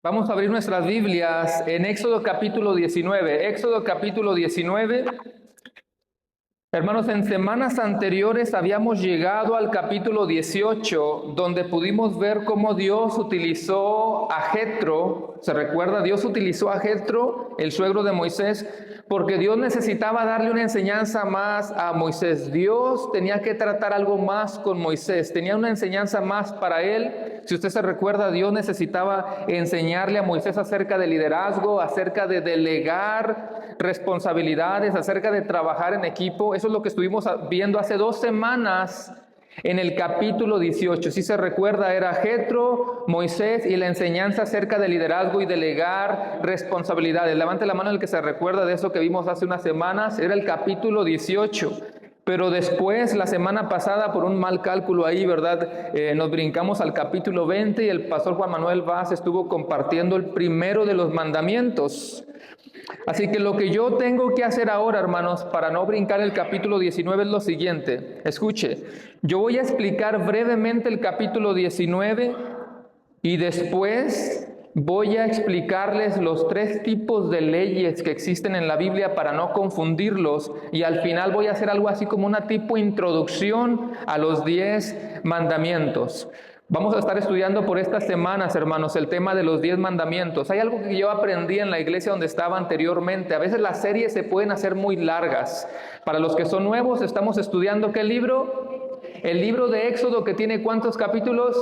Vamos a abrir nuestras Biblias en Éxodo capítulo 19. Éxodo capítulo 19. Hermanos, en semanas anteriores habíamos llegado al capítulo 18, donde pudimos ver cómo Dios utilizó a Jetro. ¿Se recuerda? Dios utilizó a Jetro, el suegro de Moisés, porque Dios necesitaba darle una enseñanza más a Moisés. Dios tenía que tratar algo más con Moisés, tenía una enseñanza más para él. Si usted se recuerda, Dios necesitaba enseñarle a Moisés acerca de liderazgo, acerca de delegar responsabilidades, acerca de trabajar en equipo. Eso es lo que estuvimos viendo hace 2 semanas en el capítulo 18. Si se recuerda, era Jetro, Moisés y la enseñanza acerca de liderazgo y delegar responsabilidades. Levante la mano el que se recuerda de eso que vimos hace unas semanas. Era el capítulo 18. Pero después, la semana pasada, por un mal cálculo ahí, ¿verdad? Nos brincamos al capítulo 20 y el pastor Juan Manuel Vaz estuvo compartiendo el primero de los mandamientos. Así que lo que yo tengo que hacer ahora, hermanos, para no brincar el capítulo 19 es lo siguiente. Escuche, yo voy a explicar brevemente el capítulo 19 y después voy a explicarles los 3 tipos de leyes que existen en la Biblia para no confundirlos, y al final voy a hacer algo así como una tipo introducción a los 10 mandamientos. Vamos a estar estudiando por estas semanas, hermanos, el tema de los 10 mandamientos. Hay algo que yo aprendí en la iglesia donde estaba anteriormente. A veces las series se pueden hacer muy largas. Para los que son nuevos, estamos estudiando ¿qué libro? El libro de Éxodo, que tiene ¿cuántos capítulos?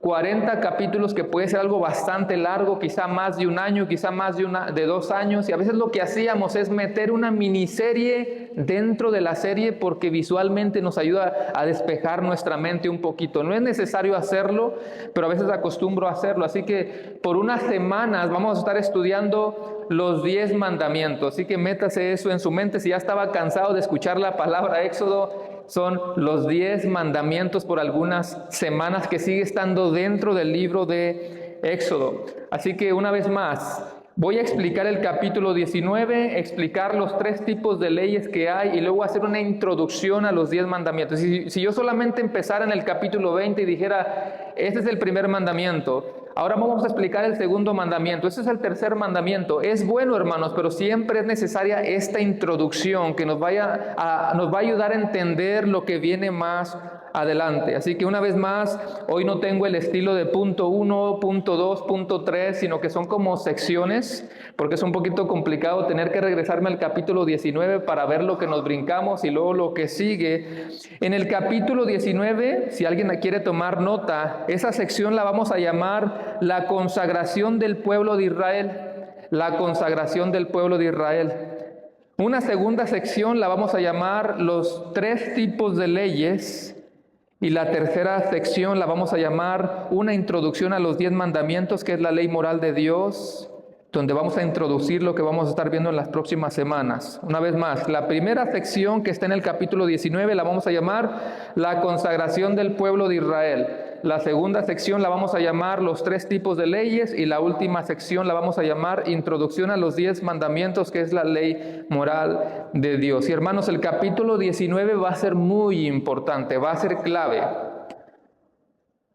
40 capítulos, que puede ser algo bastante largo, quizá más de un año, quizá más de 2 años. Y a veces lo que hacíamos es meter una miniserie dentro de la serie porque visualmente nos ayuda a despejar nuestra mente un poquito. No es necesario hacerlo, pero a veces acostumbro a hacerlo. Así que por unas semanas vamos a estar estudiando los 10 mandamientos. Así que métase eso en su mente. Si ya estaba cansado de escuchar la palabra Éxodo, son los 10 mandamientos por algunas semanas, que sigue estando dentro del libro de Éxodo. Así que una vez más, voy a explicar el capítulo 19, explicar los 3 tipos de leyes que hay y luego hacer una introducción a los 10 mandamientos. Si yo solamente empezara en el capítulo 20 y dijera, este es el primer mandamiento, ahora vamos a explicar el segundo mandamiento, este es el tercer mandamiento. Es bueno, hermanos, pero siempre es necesaria esta introducción que nos va a ayudar a entender lo que viene más adelante. Así que una vez más, hoy no tengo el estilo de punto 1, punto 2, punto 3, sino que son como secciones, porque es un poquito complicado tener que regresarme al capítulo 19 para ver lo que nos brincamos y luego lo que sigue. En el capítulo 19, si alguien quiere tomar nota, esa sección la vamos a llamar la consagración del pueblo de Israel. La consagración del pueblo de Israel. Una segunda sección la vamos a llamar los 3 tipos de leyes. Y la tercera sección la vamos a llamar una introducción a los 10 mandamientos, que es la ley moral de Dios, donde vamos a introducir lo que vamos a estar viendo en las próximas semanas. Una vez más, la primera sección que está en el capítulo 19 la vamos a llamar la consagración del pueblo de Israel. La segunda sección la vamos a llamar los 3 tipos de leyes, y la última sección la vamos a llamar introducción a los 10 mandamientos, que es la ley moral de Dios. Y hermanos, el capítulo 19 va a ser muy importante, va a ser clave.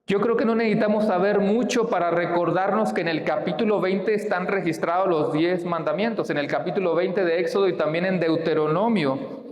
Yo creo que no necesitamos saber mucho para recordarnos que en el capítulo 20 están registrados los 10 mandamientos, en el capítulo 20 de Éxodo y también en Deuteronomio.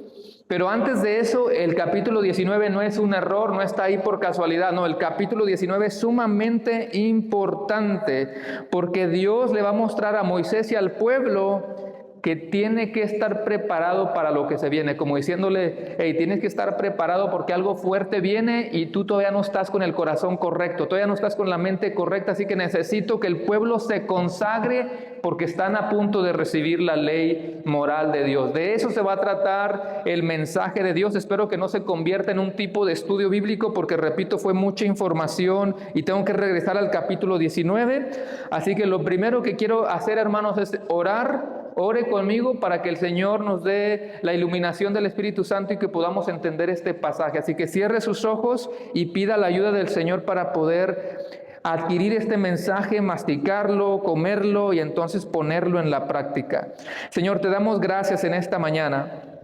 Pero antes de eso, el capítulo 19 no es un error, no está ahí por casualidad. No, el capítulo 19 es sumamente importante porque Dios le va a mostrar a Moisés y al pueblo que tiene que estar preparado para lo que se viene, como diciéndole, hey, tienes que estar preparado porque algo fuerte viene y tú todavía no estás con el corazón correcto, todavía no estás con la mente correcta, así que necesito que el pueblo se consagre porque están a punto de recibir la ley moral de Dios. De eso se va a tratar el mensaje de Dios. Espero que no se convierta en un tipo de estudio bíblico porque, repito, fue mucha información y tengo que regresar al capítulo 19. Así que lo primero que quiero hacer, hermanos, es orar. Ore conmigo para que el Señor nos dé la iluminación del Espíritu Santo y que podamos entender este pasaje. Así que cierre sus ojos y pida la ayuda del Señor para poder adquirir este mensaje, masticarlo, comerlo y entonces ponerlo en la práctica. Señor, te damos gracias en esta mañana.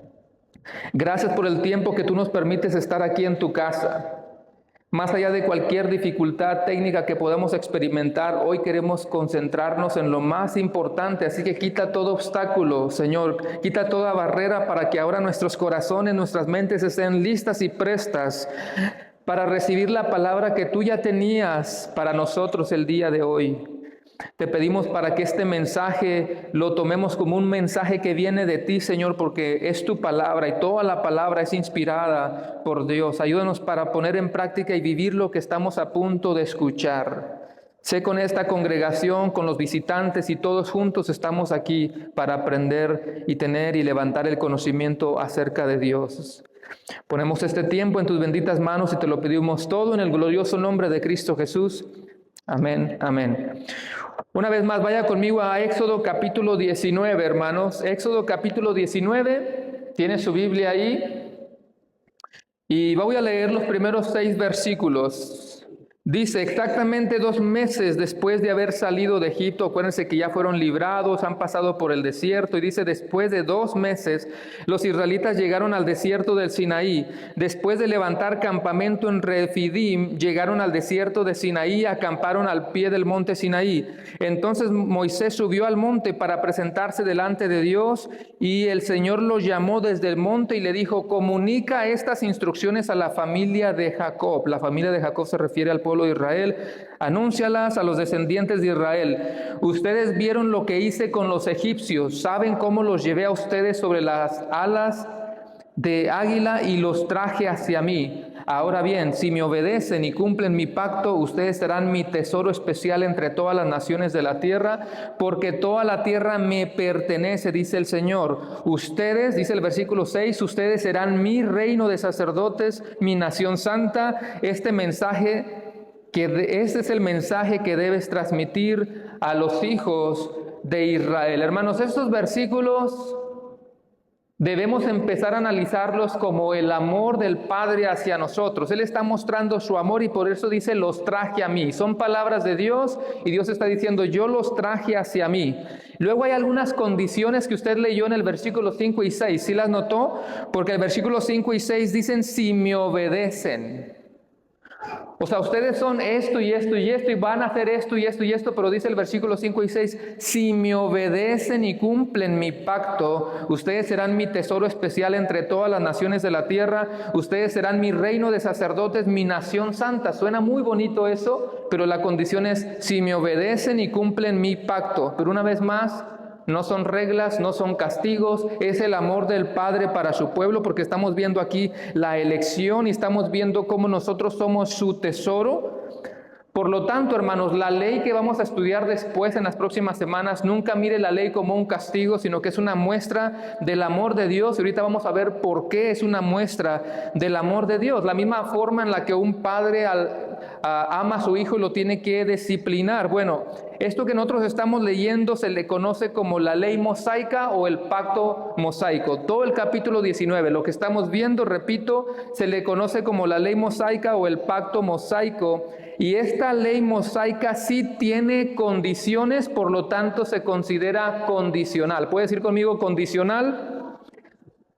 Gracias por el tiempo que tú nos permites estar aquí en tu casa. Más allá de cualquier dificultad técnica que podamos experimentar, hoy queremos concentrarnos en lo más importante. Así que quita todo obstáculo, Señor. Quita toda barrera para que ahora nuestros corazones, nuestras mentes estén listas y prestas para recibir la palabra que tú ya tenías para nosotros el día de hoy. Te pedimos para que este mensaje lo tomemos como un mensaje que viene de ti, Señor, porque es tu palabra y toda la palabra es inspirada por Dios. Ayúdanos para poner en práctica y vivir lo que estamos a punto de escuchar. Sé con esta congregación, con los visitantes y todos juntos estamos aquí para aprender y tener y levantar el conocimiento acerca de Dios. Ponemos este tiempo en tus benditas manos y te lo pedimos todo en el glorioso nombre de Cristo Jesús. Amén, amén. Una vez más, vaya conmigo a Éxodo capítulo 19, hermanos. Éxodo capítulo 19, tiene su Biblia ahí. Y voy a leer los primeros 6 versículos. Dice, exactamente 2 meses después de haber salido de Egipto, acuérdense que ya fueron librados, han pasado por el desierto, y dice, después de 2 meses, los israelitas llegaron al desierto del Sinaí. Después de levantar campamento en Refidim, llegaron al desierto de Sinaí y acamparon al pie del monte Sinaí. Entonces Moisés subió al monte para presentarse delante de Dios, y el Señor lo llamó desde el monte y le dijo, comunica estas instrucciones a la familia de Jacob. La familia de Jacob se refiere al pueblo de Israel. Anúncialas a los descendientes de Israel. Ustedes vieron lo que hice con los egipcios. Saben cómo los llevé a ustedes sobre las alas de águila y los traje hacia mí. Ahora bien, si me obedecen y cumplen mi pacto, ustedes serán mi tesoro especial entre todas las naciones de la tierra, porque toda la tierra me pertenece, dice el Señor. Ustedes, dice el versículo 6, ustedes serán mi reino de sacerdotes, mi nación santa. Este es el mensaje que debes transmitir a los hijos de Israel. Hermanos, estos versículos debemos empezar a analizarlos como el amor del Padre hacia nosotros. Él está mostrando su amor y por eso dice, los traje a mí. Son palabras de Dios y Dios está diciendo, yo los traje hacia mí. Luego hay algunas condiciones que usted leyó en el versículo 5 y 6. ¿Sí las notó? Porque el versículo 5 y 6 dicen, si me obedecen. O sea, ustedes son esto y esto y esto y van a hacer esto y esto y esto, pero dice el versículo 5 y 6, si me obedecen y cumplen mi pacto, ustedes serán mi tesoro especial entre todas las naciones de la tierra, ustedes serán mi reino de sacerdotes, mi nación santa. Suena muy bonito eso, pero la condición es si me obedecen y cumplen mi pacto. Pero una vez más, no son reglas, no son castigos, es el amor del Padre para su pueblo, porque estamos viendo aquí la elección y estamos viendo cómo nosotros somos su tesoro. Por lo tanto, hermanos, la ley que vamos a estudiar después en las próximas semanas, nunca mire la ley como un castigo, sino que es una muestra del amor de Dios. Y ahorita vamos a ver por qué es una muestra del amor de Dios. La misma forma en la que un padre ama a su hijo y lo tiene que disciplinar. Bueno, esto que nosotros estamos leyendo se le conoce como la ley mosaica o el pacto mosaico. Todo el capítulo 19, lo que estamos viendo, repito, se le conoce como la ley mosaica o el pacto mosaico. Y esta ley mosaica sí tiene condiciones, por lo tanto se considera condicional. ¿Puede decir conmigo condicional?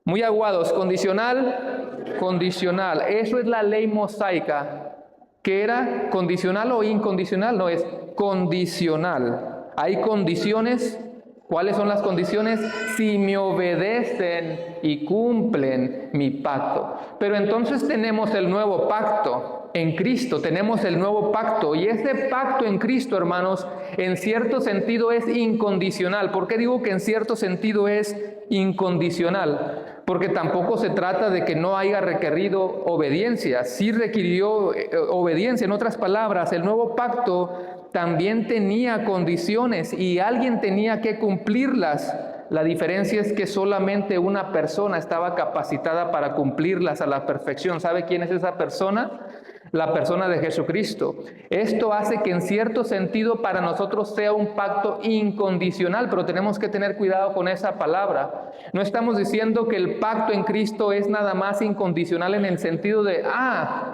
Muy aguados, condicional, condicional. Eso es la ley mosaica. ¿Qué era? ¿Condicional o incondicional? No, es condicional. Hay condiciones. ¿Cuáles son las condiciones? Si me obedecen y cumplen mi pacto. Pero entonces tenemos el nuevo pacto. En Cristo tenemos el nuevo pacto, y ese pacto en Cristo, hermanos, en cierto sentido es incondicional. ¿Por qué digo que en cierto sentido es incondicional? Porque tampoco se trata de que no haya requerido obediencia. Sí requirió obediencia. En otras palabras, el nuevo pacto también tenía condiciones y alguien tenía que cumplirlas. La diferencia es que solamente una persona estaba capacitada para cumplirlas a la perfección. ¿Sabe quién es esa persona? La persona de Jesucristo. Esto hace que en cierto sentido para nosotros sea un pacto incondicional, pero tenemos que tener cuidado con esa palabra. No estamos diciendo que el pacto en Cristo es nada más incondicional en el sentido de,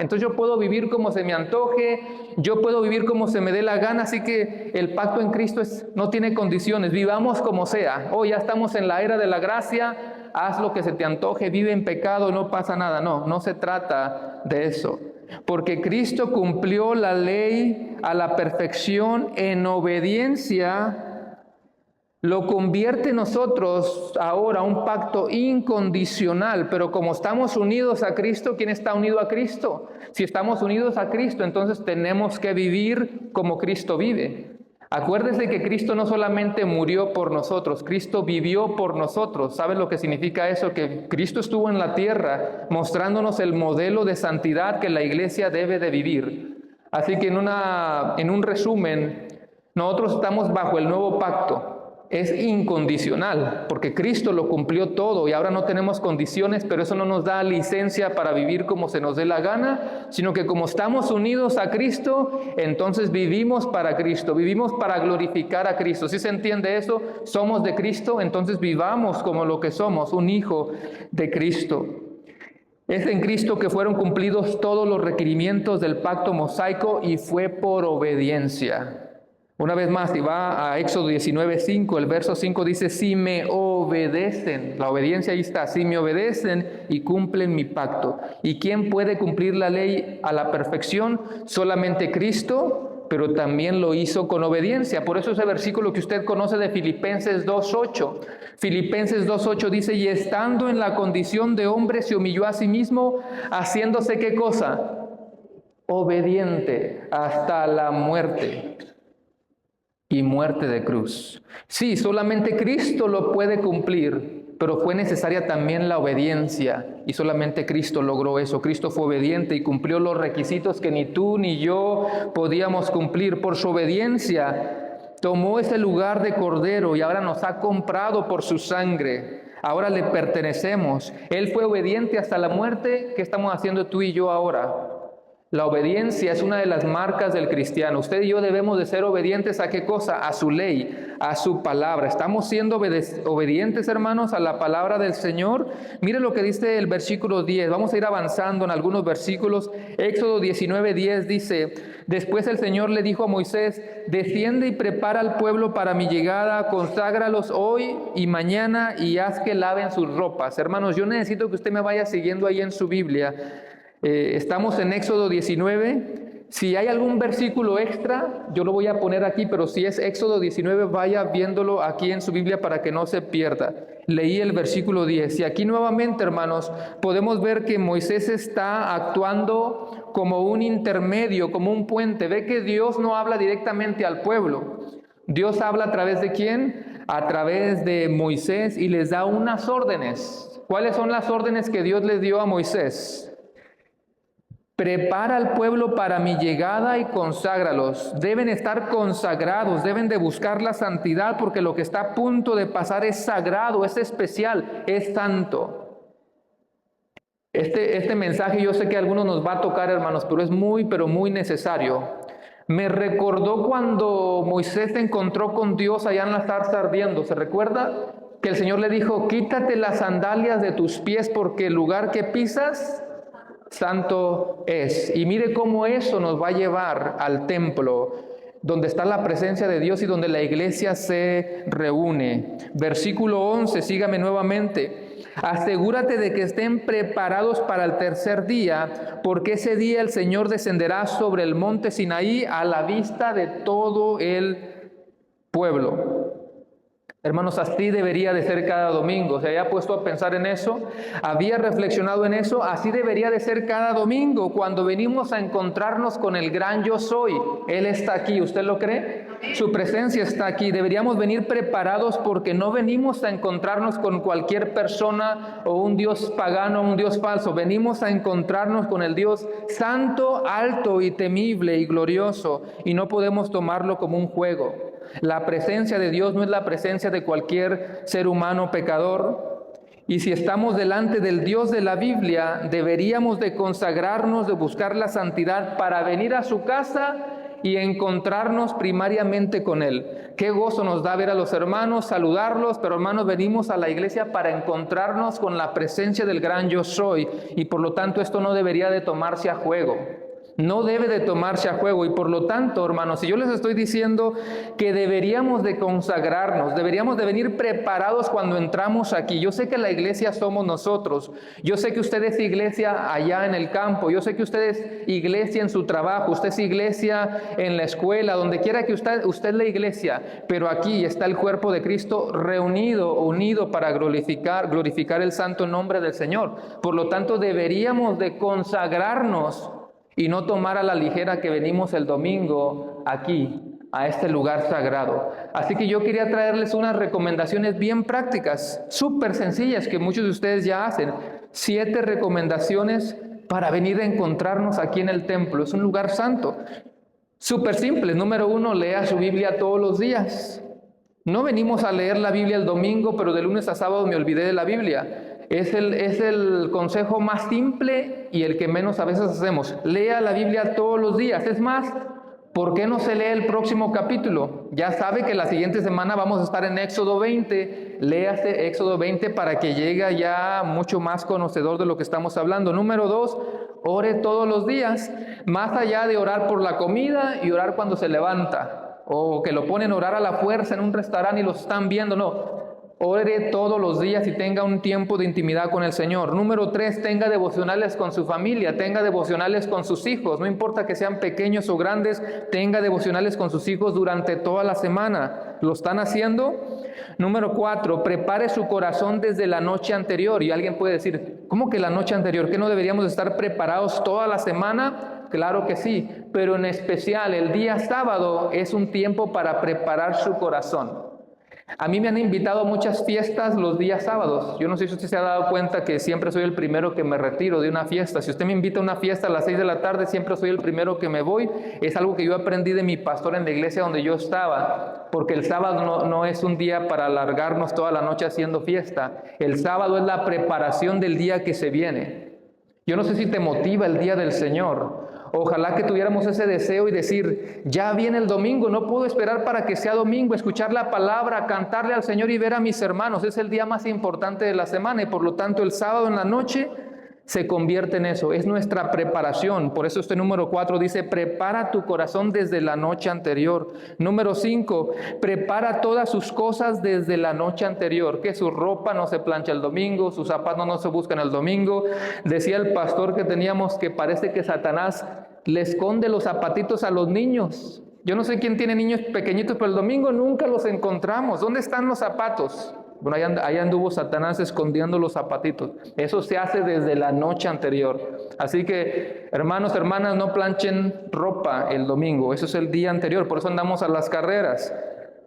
entonces yo puedo vivir como se me antoje, yo puedo vivir como se me dé la gana, así que el pacto en Cristo no tiene condiciones, vivamos como sea. Ya estamos en la era de la gracia, haz lo que se te antoje, vive en pecado, no pasa nada. No se trata de eso. porque Cristo cumplió la ley a la perfección en obediencia, lo convierte en nosotros ahora un pacto incondicional. Pero como estamos unidos a Cristo, ¿quién está unido a Cristo? Si estamos unidos a Cristo, entonces tenemos que vivir como Cristo vive. Acuérdese que Cristo no solamente murió por nosotros, Cristo vivió por nosotros. ¿Saben lo que significa eso? Que Cristo estuvo en la tierra mostrándonos el modelo de santidad que la iglesia debe de vivir. Así que en un resumen, nosotros estamos bajo el nuevo pacto. Es incondicional, porque Cristo lo cumplió todo y ahora no tenemos condiciones, pero eso no nos da licencia para vivir como se nos dé la gana, sino que como estamos unidos a Cristo, entonces vivimos para Cristo, vivimos para glorificar a Cristo. ¿Sí se entiende eso? Somos de Cristo, entonces vivamos como lo que somos, un hijo de Cristo. Es en Cristo que fueron cumplidos todos los requerimientos del pacto mosaico y fue por obediencia. Una vez más, si va a Éxodo 19:5, el verso 5 dice, si me obedecen, la obediencia ahí está, si me obedecen y cumplen mi pacto. ¿Y quién puede cumplir la ley a la perfección? Solamente Cristo, pero también lo hizo con obediencia. Por eso ese versículo que usted conoce de Filipenses 2:8. Filipenses 2:8 dice, y estando en la condición de hombre se humilló a sí mismo, haciéndose ¿qué cosa? Obediente hasta la muerte. Y muerte de cruz. Sí, solamente Cristo lo puede cumplir, pero fue necesaria también la obediencia y solamente Cristo logró eso. Cristo fue obediente y cumplió los requisitos que ni tú ni yo podíamos cumplir. Por su obediencia tomó ese lugar de cordero y ahora nos ha comprado por su sangre. Ahora le pertenecemos. Él fue obediente hasta la muerte. ¿Qué estamos haciendo tú y yo ahora? La obediencia es una de las marcas del cristiano. Usted y yo debemos de ser obedientes ¿a qué cosa? A su ley, a su palabra. ¿Estamos siendo obedientes, hermanos, a la palabra del Señor? Mire lo que dice el versículo 10. Vamos a ir avanzando en algunos versículos. Éxodo 19:10 dice, después el Señor le dijo a Moisés, desciende y prepara al pueblo para mi llegada, conságralos hoy y mañana y haz que laven sus ropas. Hermanos, yo necesito que usted me vaya siguiendo ahí en su Biblia. Estamos en Éxodo 19. Si hay algún versículo extra, yo lo voy a poner aquí, pero si es Éxodo 19, vaya viéndolo aquí en su Biblia para que no se pierda. Leí el versículo 10. Y aquí nuevamente, hermanos, podemos ver que Moisés está actuando como un intermedio, como un puente. Ve que Dios no habla directamente al pueblo. Dios habla a través de ¿quién? A través de Moisés y les da unas órdenes. ¿Cuáles son las órdenes que Dios les dio a Moisés? Prepara al pueblo para mi llegada y conságralos. Deben estar consagrados, deben de buscar la santidad porque lo que está a punto de pasar es sagrado, es especial, es santo. Este mensaje yo sé que a algunos nos va a tocar, hermanos, pero es pero muy necesario. Me recordó cuando Moisés se encontró con Dios allá en la zarza ardiendo. ¿Se recuerda? Que el Señor le dijo, quítate las sandalias de tus pies porque el lugar que pisas santo es. Y mire cómo eso nos va a llevar al templo, donde está la presencia de Dios y donde la iglesia se reúne. Versículo 11, sígame nuevamente. Asegúrate de que estén preparados para el tercer día, porque ese día el Señor descenderá sobre el monte Sinaí a la vista de todo el pueblo. Hermanos, así debería de ser cada domingo. ¿Se había puesto a pensar en eso? ¿Había reflexionado en eso? Así debería de ser cada domingo cuando venimos a encontrarnos con el gran yo soy. Él está aquí, ¿usted lo cree? Su presencia está aquí. Deberíamos venir preparados porque no venimos a encontrarnos con cualquier persona o un Dios pagano, un Dios falso. Venimos a encontrarnos con el Dios santo, alto y temible y glorioso, y no podemos tomarlo como un juego. La presencia de Dios no es la presencia de cualquier ser humano pecador. Y si estamos delante del Dios de la Biblia, deberíamos de consagrarnos, de buscar la santidad para venir a su casa y encontrarnos primariamente con Él. Qué gozo nos da ver a los hermanos, saludarlos, pero hermanos, venimos a la iglesia para encontrarnos con la presencia del gran yo soy, y por lo tanto esto no debería de tomarse a juego. No debe de tomarse a juego. Y por lo tanto, hermanos, si yo les estoy diciendo que deberíamos de consagrarnos, deberíamos de venir preparados cuando entramos aquí. Yo sé que la iglesia somos nosotros. Yo sé que usted es iglesia allá en el campo. Yo sé que usted es iglesia en su trabajo. Usted es iglesia en la escuela, donde quiera que usted es la iglesia. Pero aquí está el cuerpo de Cristo reunido, unido para glorificar el santo nombre del Señor. Por lo tanto, deberíamos de consagrarnos y no tomar a la ligera que venimos el domingo aquí, a este lugar sagrado. Así que yo quería traerles unas recomendaciones bien prácticas, súper sencillas, que muchos de ustedes ya hacen. 7 recomendaciones para venir a encontrarnos aquí en el templo. Es un lugar santo. Súper simple. Número 1, lea su Biblia todos los días. No venimos a leer la Biblia el domingo, pero de lunes a sábado me olvidé de la Biblia. Es el consejo más simple y el que menos a veces hacemos. Lea la Biblia todos los días. Es más, ¿por qué no se lee el próximo capítulo? Ya sabe que la siguiente semana vamos a estar en Éxodo 20. Léase Éxodo 20 para que llegue ya mucho más conocedor de lo que estamos hablando. Número 2, ore todos los días. Más allá de orar por la comida y orar cuando se levanta. O que lo ponen a orar a la fuerza en un restaurante y los están viendo. No. Ore todos los días y tenga un tiempo de intimidad con el Señor. Número 3, tenga devocionales con su familia, tenga devocionales con sus hijos. No importa que sean pequeños o grandes, tenga devocionales con sus hijos durante toda la semana. ¿Lo están haciendo? Número 4, prepare su corazón desde la noche anterior. Y alguien puede decir, ¿cómo que la noche anterior? ¿Que no deberíamos estar preparados toda la semana? Claro que sí, pero en especial el día sábado es un tiempo para preparar su corazón. A mí me han invitado a muchas fiestas los días sábados. Yo no sé si usted se ha dado cuenta que siempre soy el primero que me retiro de una fiesta. Si usted me invita a una fiesta a las 6 de la tarde, siempre soy el primero que me voy. Es algo que yo aprendí de mi pastor en la iglesia donde yo estaba, porque el sábado no es un día para alargarnos toda la noche haciendo fiesta. El sábado es la preparación del día que se viene. Yo no sé si te motiva el día del Señor. Ojalá que tuviéramos ese deseo y decir, ya viene el domingo, no puedo esperar para que sea domingo, escuchar la palabra, cantarle al Señor y ver a mis hermanos. Es el día más importante de la semana y por lo tanto el sábado en la noche se convierte en eso, es nuestra preparación. Por eso este número 4 dice, prepara tu corazón desde la noche anterior. Número 5, prepara todas sus cosas desde la noche anterior, que su ropa no se plancha el domingo, sus zapatos no se buscan el domingo. Decía el pastor que teníamos que parece que Satanás le esconde los zapatitos a los niños. Yo no sé quién tiene niños pequeñitos, pero el domingo nunca los encontramos. ¿Dónde están los zapatos? Bueno, ahí anduvo Satanás escondiendo los zapatitos. Eso se hace desde la noche anterior. Así que, hermanos, hermanas, no planchen ropa el domingo. Eso es el día anterior, por eso andamos a las carreras.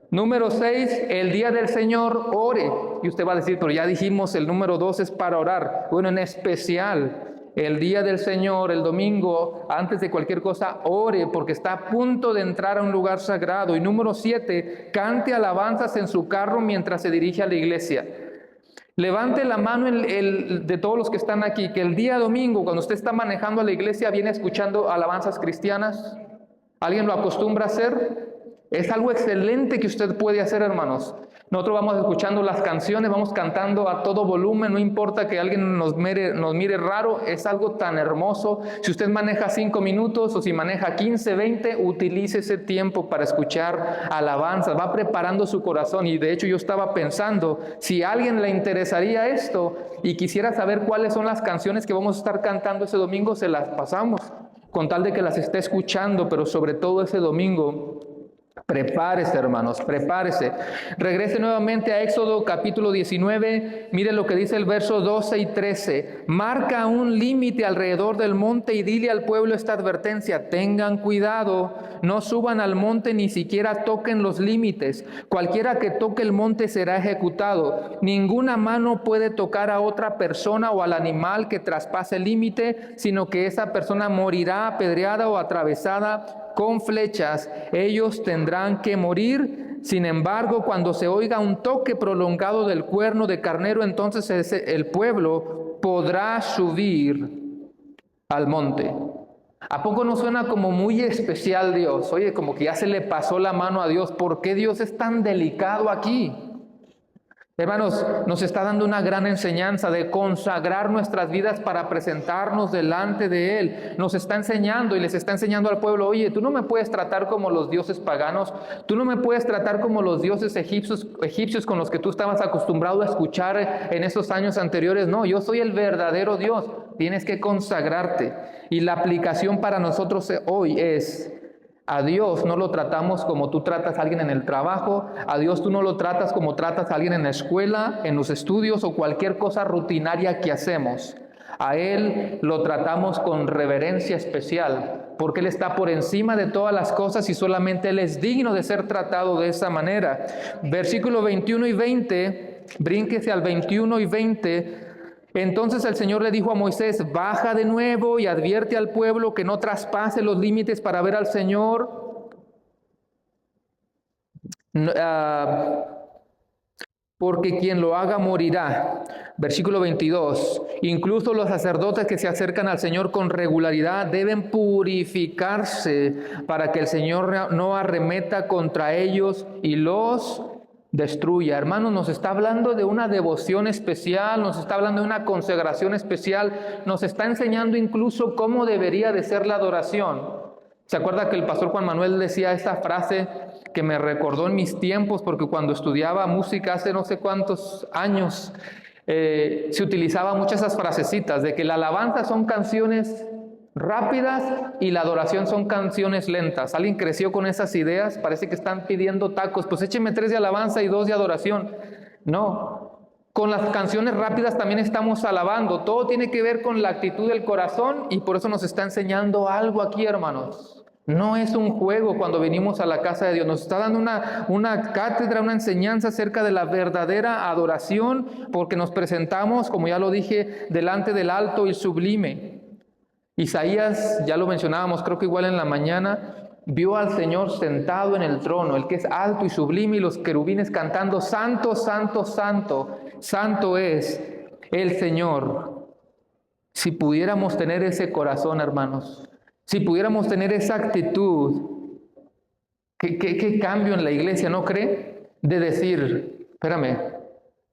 Número 6, el día del Señor, ore. Y usted va a decir, pero ya dijimos, el número 2 es para orar. Bueno, en especial, el día del Señor, el domingo, antes de cualquier cosa, ore, porque está a punto de entrar a un lugar sagrado. Y número 7, cante alabanzas en su carro mientras se dirige a la iglesia. Levante la mano de todos los que están aquí, que el día domingo, cuando usted está manejando a la iglesia, viene escuchando alabanzas cristianas. ¿Alguien lo acostumbra a hacer? Es algo excelente que usted puede hacer, hermanos. Nosotros vamos escuchando las canciones, vamos cantando a todo volumen, no importa que alguien nos mire raro, es algo tan hermoso. Si usted maneja 5 minutos o si maneja 15, 20, utilice ese tiempo para escuchar alabanzas, va preparando su corazón. Y de hecho yo estaba pensando, si a alguien le interesaría esto y quisiera saber cuáles son las canciones que vamos a estar cantando ese domingo, se las pasamos, con tal de que las esté escuchando, pero sobre todo ese domingo. Prepárese, hermanos, prepárese. Regrese nuevamente a Éxodo capítulo 19. Mire lo que dice el verso 12 y 13. Marca un límite alrededor del monte y dile al pueblo esta advertencia. Tengan cuidado, no suban al monte ni siquiera toquen los límites. Cualquiera que toque el monte será ejecutado. Ninguna mano puede tocar a otra persona o al animal que traspase el límite, sino que esa persona morirá apedreada o atravesada con flechas. Ellos tendrán que morir. Sin embargo, cuando se oiga un toque prolongado del cuerno de carnero, entonces el pueblo podrá subir al monte. ¿A poco no suena como muy especial Dios? Oye, como que ya se le pasó la mano a Dios. ¿Por qué Dios es tan delicado aquí? Hermanos, nos está dando una gran enseñanza de consagrar nuestras vidas para presentarnos delante de Él. Nos está enseñando y les está enseñando al pueblo, oye, tú no me puedes tratar como los dioses paganos, tú no me puedes tratar como los dioses egipcios con los que tú estabas acostumbrado a escuchar en esos años anteriores. No, yo soy el verdadero Dios, tienes que consagrarte. Y la aplicación para nosotros hoy es: a Dios no lo tratamos como tú tratas a alguien en el trabajo, a Dios tú no lo tratas como tratas a alguien en la escuela, en los estudios o cualquier cosa rutinaria que hacemos. A Él lo tratamos con reverencia especial, porque Él está por encima de todas las cosas y solamente Él es digno de ser tratado de esa manera. Versículo 21 y 20, brínquese al 21 y 20. Entonces el Señor le dijo a Moisés: baja de nuevo y advierte al pueblo que no traspase los límites para ver al Señor, porque quien lo haga morirá. Versículo 22. Incluso los sacerdotes que se acercan al Señor con regularidad deben purificarse para que el Señor no arremeta contra ellos y los destruya. Hermanos, nos está hablando de una devoción especial, nos está hablando de una consagración especial, nos está enseñando incluso cómo debería de ser la adoración. ¿Se acuerda que el pastor Juan Manuel decía esta frase que me recordó en mis tiempos? Porque cuando estudiaba música hace no sé cuántos años, se utilizaba muchas esas frasecitas de que la alabanza son canciones rápidas y la adoración son canciones lentas. ¿Alguien creció con esas ideas? Parece que están pidiendo tacos, pues écheme 3 de alabanza y 2 de adoración. No, con las canciones rápidas también estamos alabando. Todo tiene que ver con la actitud del corazón y por eso nos está enseñando algo aquí, hermanos. No es un juego cuando venimos a la casa de Dios. Nos está dando una cátedra, una enseñanza acerca de la verdadera adoración, porque nos presentamos, como ya lo dije, delante del alto y sublime. Isaías, ya lo mencionábamos, creo que igual en la mañana, vio al Señor sentado en el trono, el que es alto y sublime, y los querubines cantando: santo, santo, santo, santo es el Señor. Si pudiéramos tener ese corazón, hermanos, si pudiéramos tener esa actitud, ¿qué cambio en la iglesia, no cree? De decir: espérame,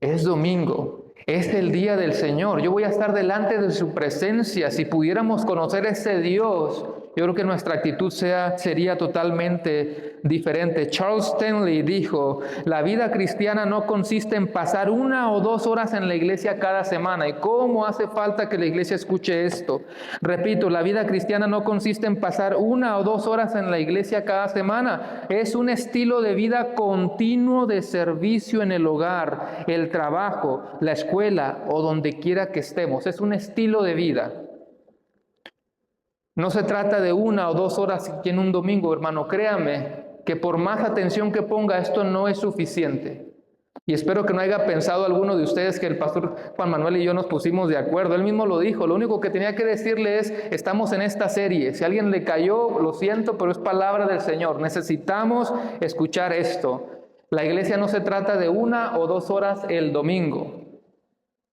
es domingo, es el día del Señor, yo voy a estar delante de su presencia. Si pudiéramos conocer ese Dios, yo creo que nuestra actitud sería totalmente diferente. Charles Stanley dijo: la vida cristiana no consiste en pasar 1 o 2 horas en la iglesia cada semana. ¿Y cómo hace falta que la iglesia escuche esto? Repito, la vida cristiana no consiste en pasar 1 o 2 horas en la iglesia cada semana. Es un estilo de vida continuo de servicio en el hogar, el trabajo, la escuela o donde quiera que estemos. Es un estilo de vida. No se trata de 1 o 2 horas aquí en un domingo, hermano. Créame que por más atención que ponga, esto no es suficiente. Y espero que no haya pensado alguno de ustedes que el pastor Juan Manuel y yo nos pusimos de acuerdo. Él mismo lo dijo. Lo único que tenía que decirle es: estamos en esta serie. Si a alguien le cayó, lo siento, pero es palabra del Señor. Necesitamos escuchar esto. La iglesia no se trata de 1 o 2 horas el domingo.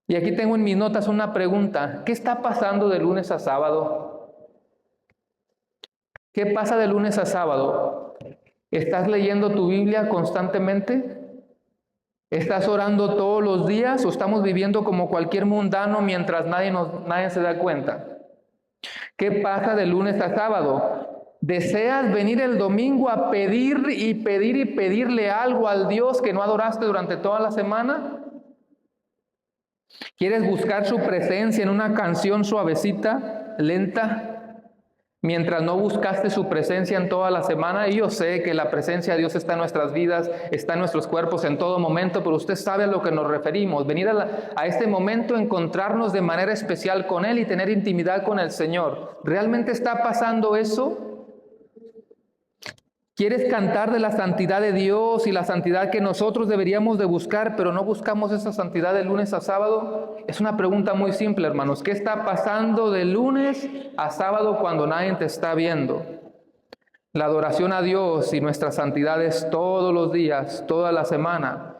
Y aquí tengo en mis notas una pregunta. ¿Qué está pasando de lunes a sábado? ¿Qué pasa de lunes a sábado? ¿Estás leyendo tu Biblia constantemente? ¿Estás orando todos los días o estamos viviendo como cualquier mundano mientras nadie se da cuenta? ¿Qué pasa de lunes a sábado? ¿Deseas venir el domingo a pedir y pedir y pedirle algo al Dios que no adoraste durante toda la semana? ¿Quieres buscar su presencia en una canción suavecita, lenta, mientras no buscaste su presencia en toda la semana? Y yo sé que la presencia de Dios está en nuestras vidas, está en nuestros cuerpos en todo momento, pero usted sabe a lo que nos referimos. Venir a este momento, encontrarnos de manera especial con Él y tener intimidad con el Señor. ¿Realmente está pasando eso? ¿Quieres cantar de la santidad de Dios y la santidad que nosotros deberíamos de buscar, pero no buscamos esa santidad de lunes a sábado? Es una pregunta muy simple, hermanos. ¿Qué está pasando de lunes a sábado cuando nadie te está viendo? La adoración a Dios y nuestra santidad es todos los días, toda la semana.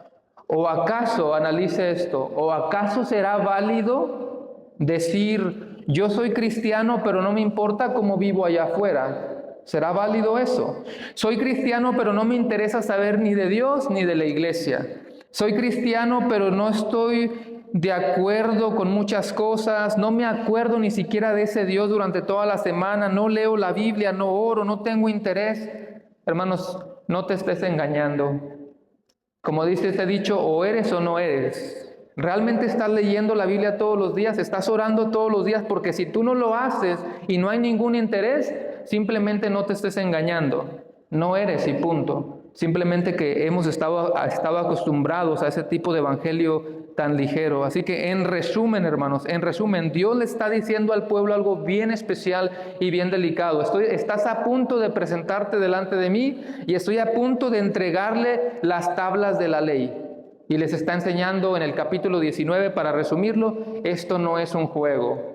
¿O acaso, analice esto, o acaso será válido decir: yo soy cristiano, pero no me importa cómo vivo allá afuera? ¿Será válido eso? Soy cristiano, pero no me interesa saber ni de Dios ni de la iglesia. Soy cristiano, pero no estoy de acuerdo con muchas cosas, no me acuerdo ni siquiera de ese Dios durante toda la semana, no leo la Biblia, no oro, no tengo interés. Hermanos, no te estés engañando. Como dice este dicho, o eres o no eres. ¿Realmente estás leyendo la Biblia todos los días? ¿Estás orando todos los días? Porque si tú no lo haces y no hay ningún interés, simplemente no te estés engañando. No eres y punto. Simplemente que hemos estado acostumbrados a ese tipo de evangelio tan ligero. Así que en resumen, hermanos, en resumen, Dios le está diciendo al pueblo algo bien especial y bien delicado. Estás a punto de presentarte delante de mí y estoy a punto de entregarle las tablas de la ley. Y les está enseñando en el capítulo 19, para resumirlo, esto no es un juego.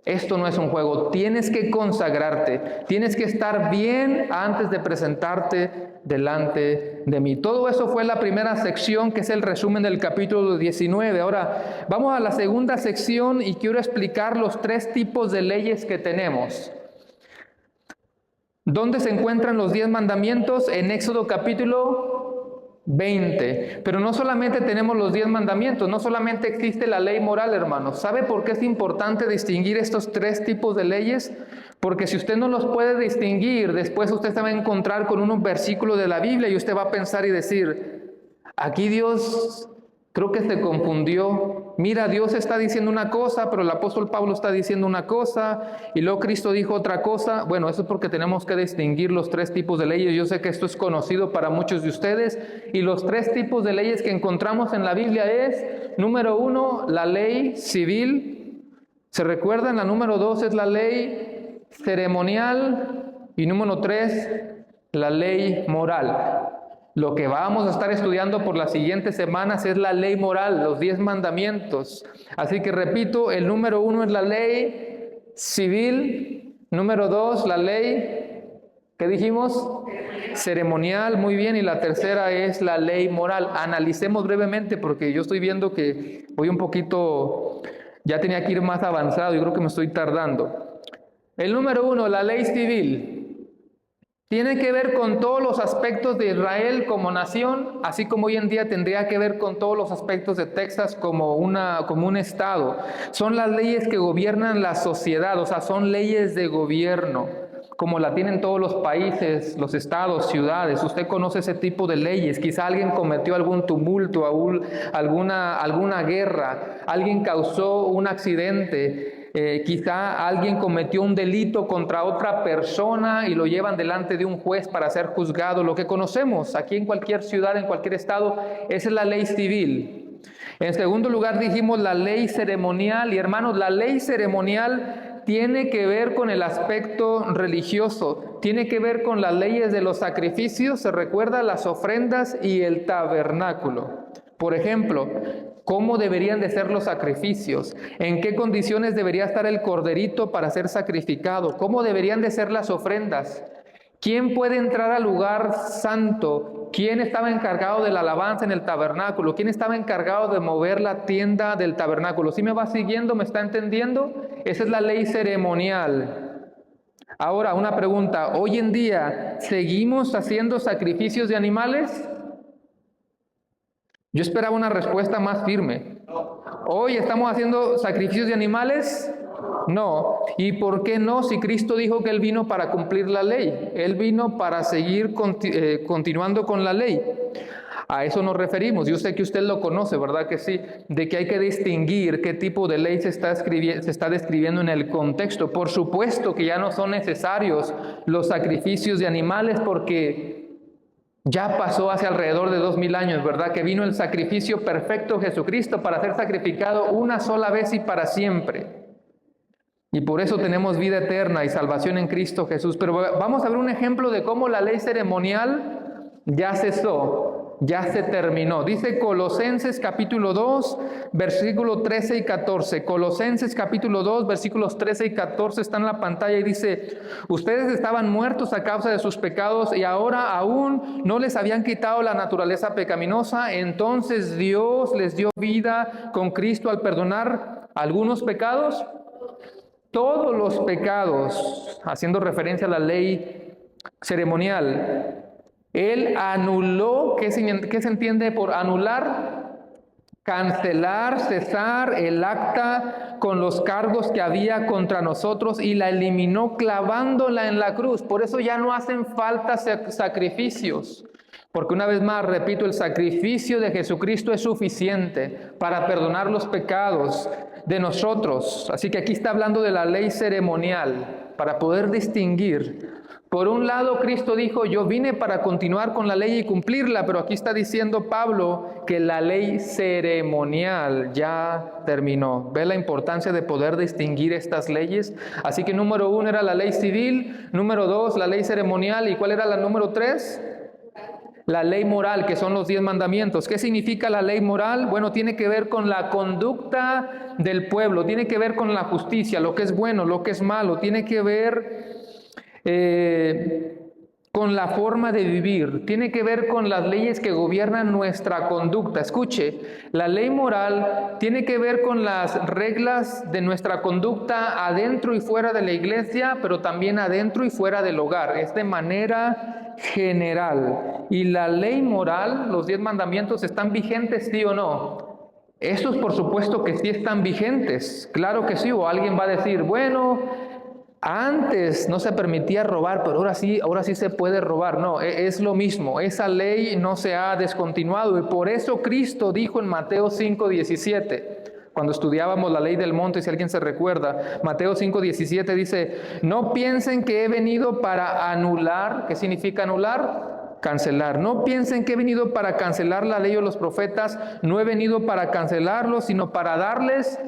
Esto no es un juego. Tienes que consagrarte. Tienes que estar bien antes de presentarte delante de mí. Todo eso fue la primera sección, que es el resumen del capítulo 19. Ahora, vamos a la segunda sección y quiero explicar los 3 tipos de leyes que tenemos. ¿Dónde se encuentran los 10 mandamientos? En Éxodo capítulo 20. Pero no solamente tenemos los 10 mandamientos, no solamente existe la ley moral, hermanos. ¿Sabe por qué es importante distinguir estos 3 tipos de leyes? Porque si usted no los puede distinguir, después usted se va a encontrar con unos versículos de la Biblia y usted va a pensar y decir, aquí Dios creo que se confundió. Mira, Dios está diciendo una cosa, pero el apóstol Pablo está diciendo una cosa, y luego Cristo dijo otra cosa. Bueno, eso es porque tenemos que distinguir los 3 tipos de leyes. Yo sé que esto es conocido para muchos de ustedes, y los 3 tipos de leyes que encontramos en la Biblia es, número 1, la ley civil. ¿Se recuerdan? La número 2 es la ley ceremonial, y número 3, la ley moral. Lo que vamos a estar estudiando por las siguientes semanas es la ley moral, los 10 mandamientos. Así que repito, el número 1 es la ley civil, número 2, la ley, ¿qué dijimos? Ceremonial, muy bien, y la tercera es la ley moral. Analicemos brevemente porque yo estoy viendo que voy un poquito, ya tenía que ir más avanzado, yo creo que me estoy tardando. El número 1, la ley civil. Tiene que ver con todos los aspectos de Israel como nación, así como hoy en día tendría que ver con todos los aspectos de Texas como un estado. Son las leyes que gobiernan la sociedad, o sea, son leyes de gobierno, como la tienen todos los países, los estados, ciudades. Usted conoce ese tipo de leyes. Quizá alguien cometió algún tumulto, alguna guerra, alguien causó un accidente. Quizá alguien cometió un delito contra otra persona y lo llevan delante de un juez para ser juzgado. Lo que conocemos aquí en cualquier ciudad, en cualquier estado, esa es la ley civil. En segundo lugar dijimos la ley ceremonial. Y hermanos, la ley ceremonial tiene que ver con el aspecto religioso, tiene que ver con las leyes de los sacrificios, se recuerda, las ofrendas y el tabernáculo. Por ejemplo, ¿cómo deberían de ser los sacrificios? ¿En qué condiciones debería estar el corderito para ser sacrificado? ¿Cómo deberían de ser las ofrendas? ¿Quién puede entrar al lugar santo? ¿Quién estaba encargado de la alabanza en el tabernáculo? ¿Quién estaba encargado de mover la tienda del tabernáculo? ¿Sí me va siguiendo? ¿Me está entendiendo? Esa es la ley ceremonial. Ahora, una pregunta. ¿Hoy en día seguimos haciendo sacrificios de animales? Yo esperaba una respuesta más firme. ¿Hoy estamos haciendo sacrificios de animales? No. ¿Y por qué no? Si Cristo dijo que Él vino para cumplir la ley. Él vino para seguir continuando con la ley. A eso nos referimos. Yo sé que usted lo conoce, ¿verdad que sí? De que hay que distinguir qué tipo de ley se está describiendo en el contexto. Por supuesto que ya no son necesarios los sacrificios de animales porque ya pasó hace alrededor de 2000 años, ¿verdad? Que vino el sacrificio perfecto Jesucristo para ser sacrificado una sola vez y para siempre. Y por eso tenemos vida eterna y salvación en Cristo Jesús. Pero vamos a ver un ejemplo de cómo la ley ceremonial ya cesó, ya se terminó. Dice Colosenses capítulo 2, versículo 13 y 14. Colosenses capítulo 2, versículos 13 y 14 están en la pantalla y dice: ustedes estaban muertos a causa de sus pecados y ahora aún no les habían quitado la naturaleza pecaminosa. Entonces Dios les dio vida con Cristo al perdonar algunos pecados. Todos los pecados, haciendo referencia a la ley ceremonial. Él anuló, ¿qué se entiende por anular? cancelar, cesar el acta con los cargos que había contra nosotros y la eliminó clavándola en la cruz. Por eso ya no hacen falta sacrificios. Porque una vez más, repito, el sacrificio de Jesucristo es suficiente para perdonar los pecados de nosotros. Así que aquí está hablando de la ley ceremonial, para poder distinguir. Por un lado, Cristo dijo, yo vine para continuar con la ley y cumplirla, pero aquí está diciendo Pablo que la ley ceremonial ya terminó. ¿Ve la importancia de poder distinguir estas leyes? Así que número 1 era la ley civil, número 2 la ley ceremonial, ¿y cuál era la número 3? La ley moral, que son los 10 mandamientos. ¿Qué significa la ley moral? Bueno, tiene que ver con la conducta del pueblo, tiene que ver con la justicia, lo que es bueno, lo que es malo, tiene que ver con la forma de vivir, tiene que ver con las leyes que gobiernan nuestra conducta. Escuche, la ley moral tiene que ver con las reglas de nuestra conducta adentro y fuera de la iglesia, pero también adentro y fuera del hogar. Es de manera general. Y la ley moral, los 10 mandamientos, ¿están vigentes, sí o no? Estos por supuesto que sí están vigentes, claro que sí. O alguien va a decir, bueno, antes no se permitía robar, pero ahora sí se puede robar. No, es lo mismo, esa ley no se ha descontinuado. Y por eso Cristo dijo en Mateo 5:17, cuando estudiábamos la ley del monte, si alguien se recuerda, Mateo 5:17 dice, no piensen que he venido para anular. ¿Qué significa anular? Cancelar. No piensen que he venido para cancelar la ley o los profetas, no he venido para cancelarlos, sino para darles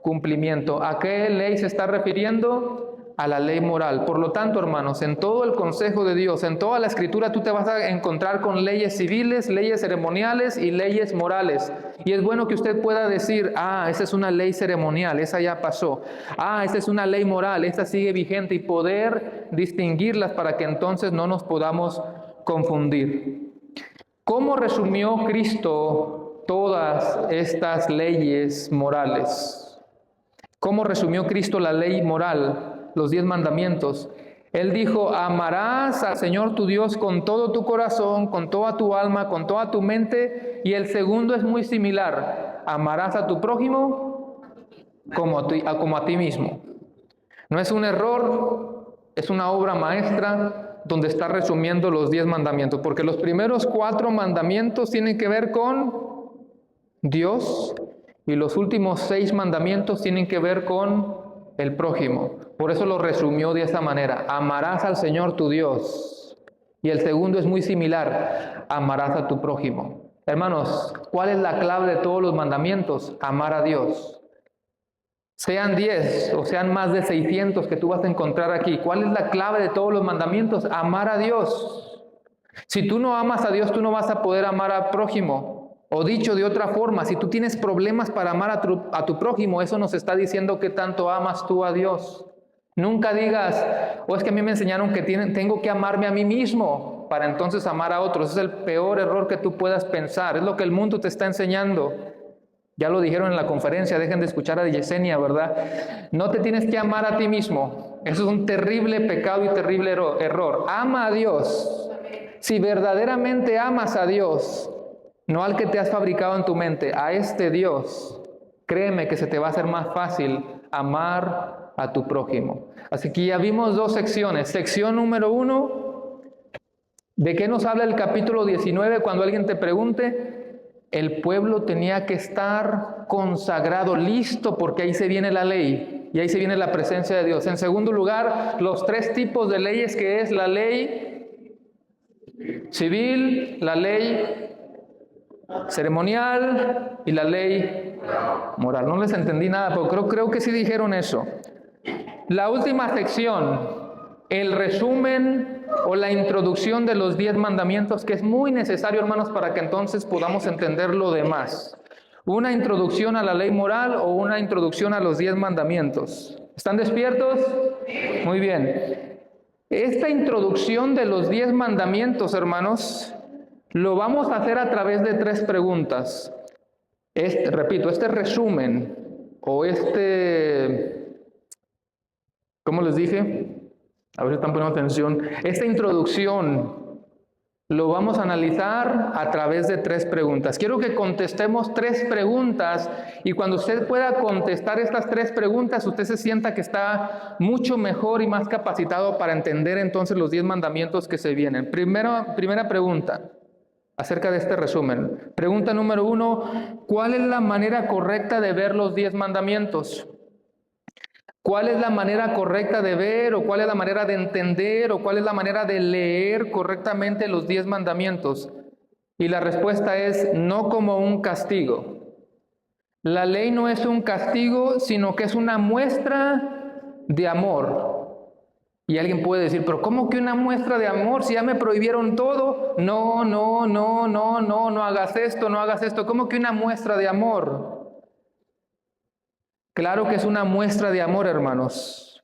cumplimiento. ¿A qué ley se está refiriendo? A la ley moral. Por lo tanto, hermanos, en todo el consejo de Dios, en toda la escritura, tú te vas a encontrar con leyes civiles, leyes ceremoniales y leyes morales. Y es bueno que usted pueda decir, esa es una ley ceremonial, esa ya pasó. Esa es una ley moral, esta sigue vigente, y poder distinguirlas para que entonces no nos podamos confundir. ¿Cómo resumió Cristo todas estas leyes morales? ¿Cómo resumió Cristo la ley moral? Los 10 mandamientos. Él dijo, amarás al Señor tu Dios con todo tu corazón, con toda tu alma, con toda tu mente. Y el segundo es muy similar, amarás a tu prójimo como a ti mismo. No es un error, es una obra maestra donde está resumiendo los 10 mandamientos, porque los primeros 4 mandamientos tienen que ver con Dios y los últimos 6 mandamientos tienen que ver con el prójimo. Por eso lo resumió de esa manera, amarás al Señor tu Dios. Y el segundo es muy similar, amarás a tu prójimo. Hermanos, ¿cuál es la clave de todos los mandamientos? Amar a Dios. Sean 10 o sean más de 600 que tú vas a encontrar aquí. ¿Cuál es la clave de todos los mandamientos? Amar a Dios. Si tú no amas a Dios, tú no vas a poder amar al prójimo. O dicho de otra forma, si tú tienes problemas para amar a tu prójimo, eso nos está diciendo que tanto amas tú a Dios. Nunca digas, es que a mí me enseñaron que tengo que amarme a mí mismo para entonces amar a otros. Es el peor error que tú puedas pensar. Es lo que el mundo te está enseñando. Ya lo dijeron en la conferencia, dejen de escuchar a Yesenia, ¿verdad? No te tienes que amar a ti mismo. Eso es un terrible pecado y terrible error. Ama a Dios. Si verdaderamente amas a Dios, no al que te has fabricado en tu mente, a este Dios, créeme que se te va a hacer más fácil amar a tu prójimo. Así que ya vimos 2 secciones. Sección número 1, ¿de qué nos habla el capítulo 19? Cuando alguien te pregunte, el pueblo tenía que estar consagrado, listo, porque ahí se viene la ley y ahí se viene la presencia de Dios. En segundo lugar, los 3 tipos de leyes, que es la ley civil, la ley ceremonial y la ley moral. No les entendí nada, pero creo que sí dijeron eso. La última sección, el resumen o la introducción de los 10 mandamientos, que es muy necesario, hermanos, para que entonces podamos entender lo demás. Una introducción a la ley moral o una introducción a los 10 mandamientos. ¿Están despiertos? Muy bien. Esta introducción de los 10 mandamientos, hermanos, lo vamos a hacer a través de 3 preguntas. Repito, este resumen o ¿cómo les dije? A ver si están poniendo atención. Esta introducción Lo vamos a analizar a través de 3 preguntas. Quiero que contestemos 3 preguntas y cuando usted pueda contestar estas 3 preguntas, usted se sienta que está mucho mejor y más capacitado para entender entonces los 10 mandamientos que se vienen. Primera pregunta acerca de este resumen. Pregunta número 1, ¿cuál es la manera correcta de ver los 10 mandamientos? ¿Cuál es la manera correcta de ver o cuál es la manera de entender o cuál es la manera de leer correctamente los 10 mandamientos? Y la respuesta es no como un castigo. La ley no es un castigo, sino que es una muestra de amor. Y alguien puede decir, pero ¿cómo que una muestra de amor si ya me prohibieron todo? No hagas esto, no hagas esto. ¿Cómo que una muestra de amor? Claro que es una muestra de amor, hermanos,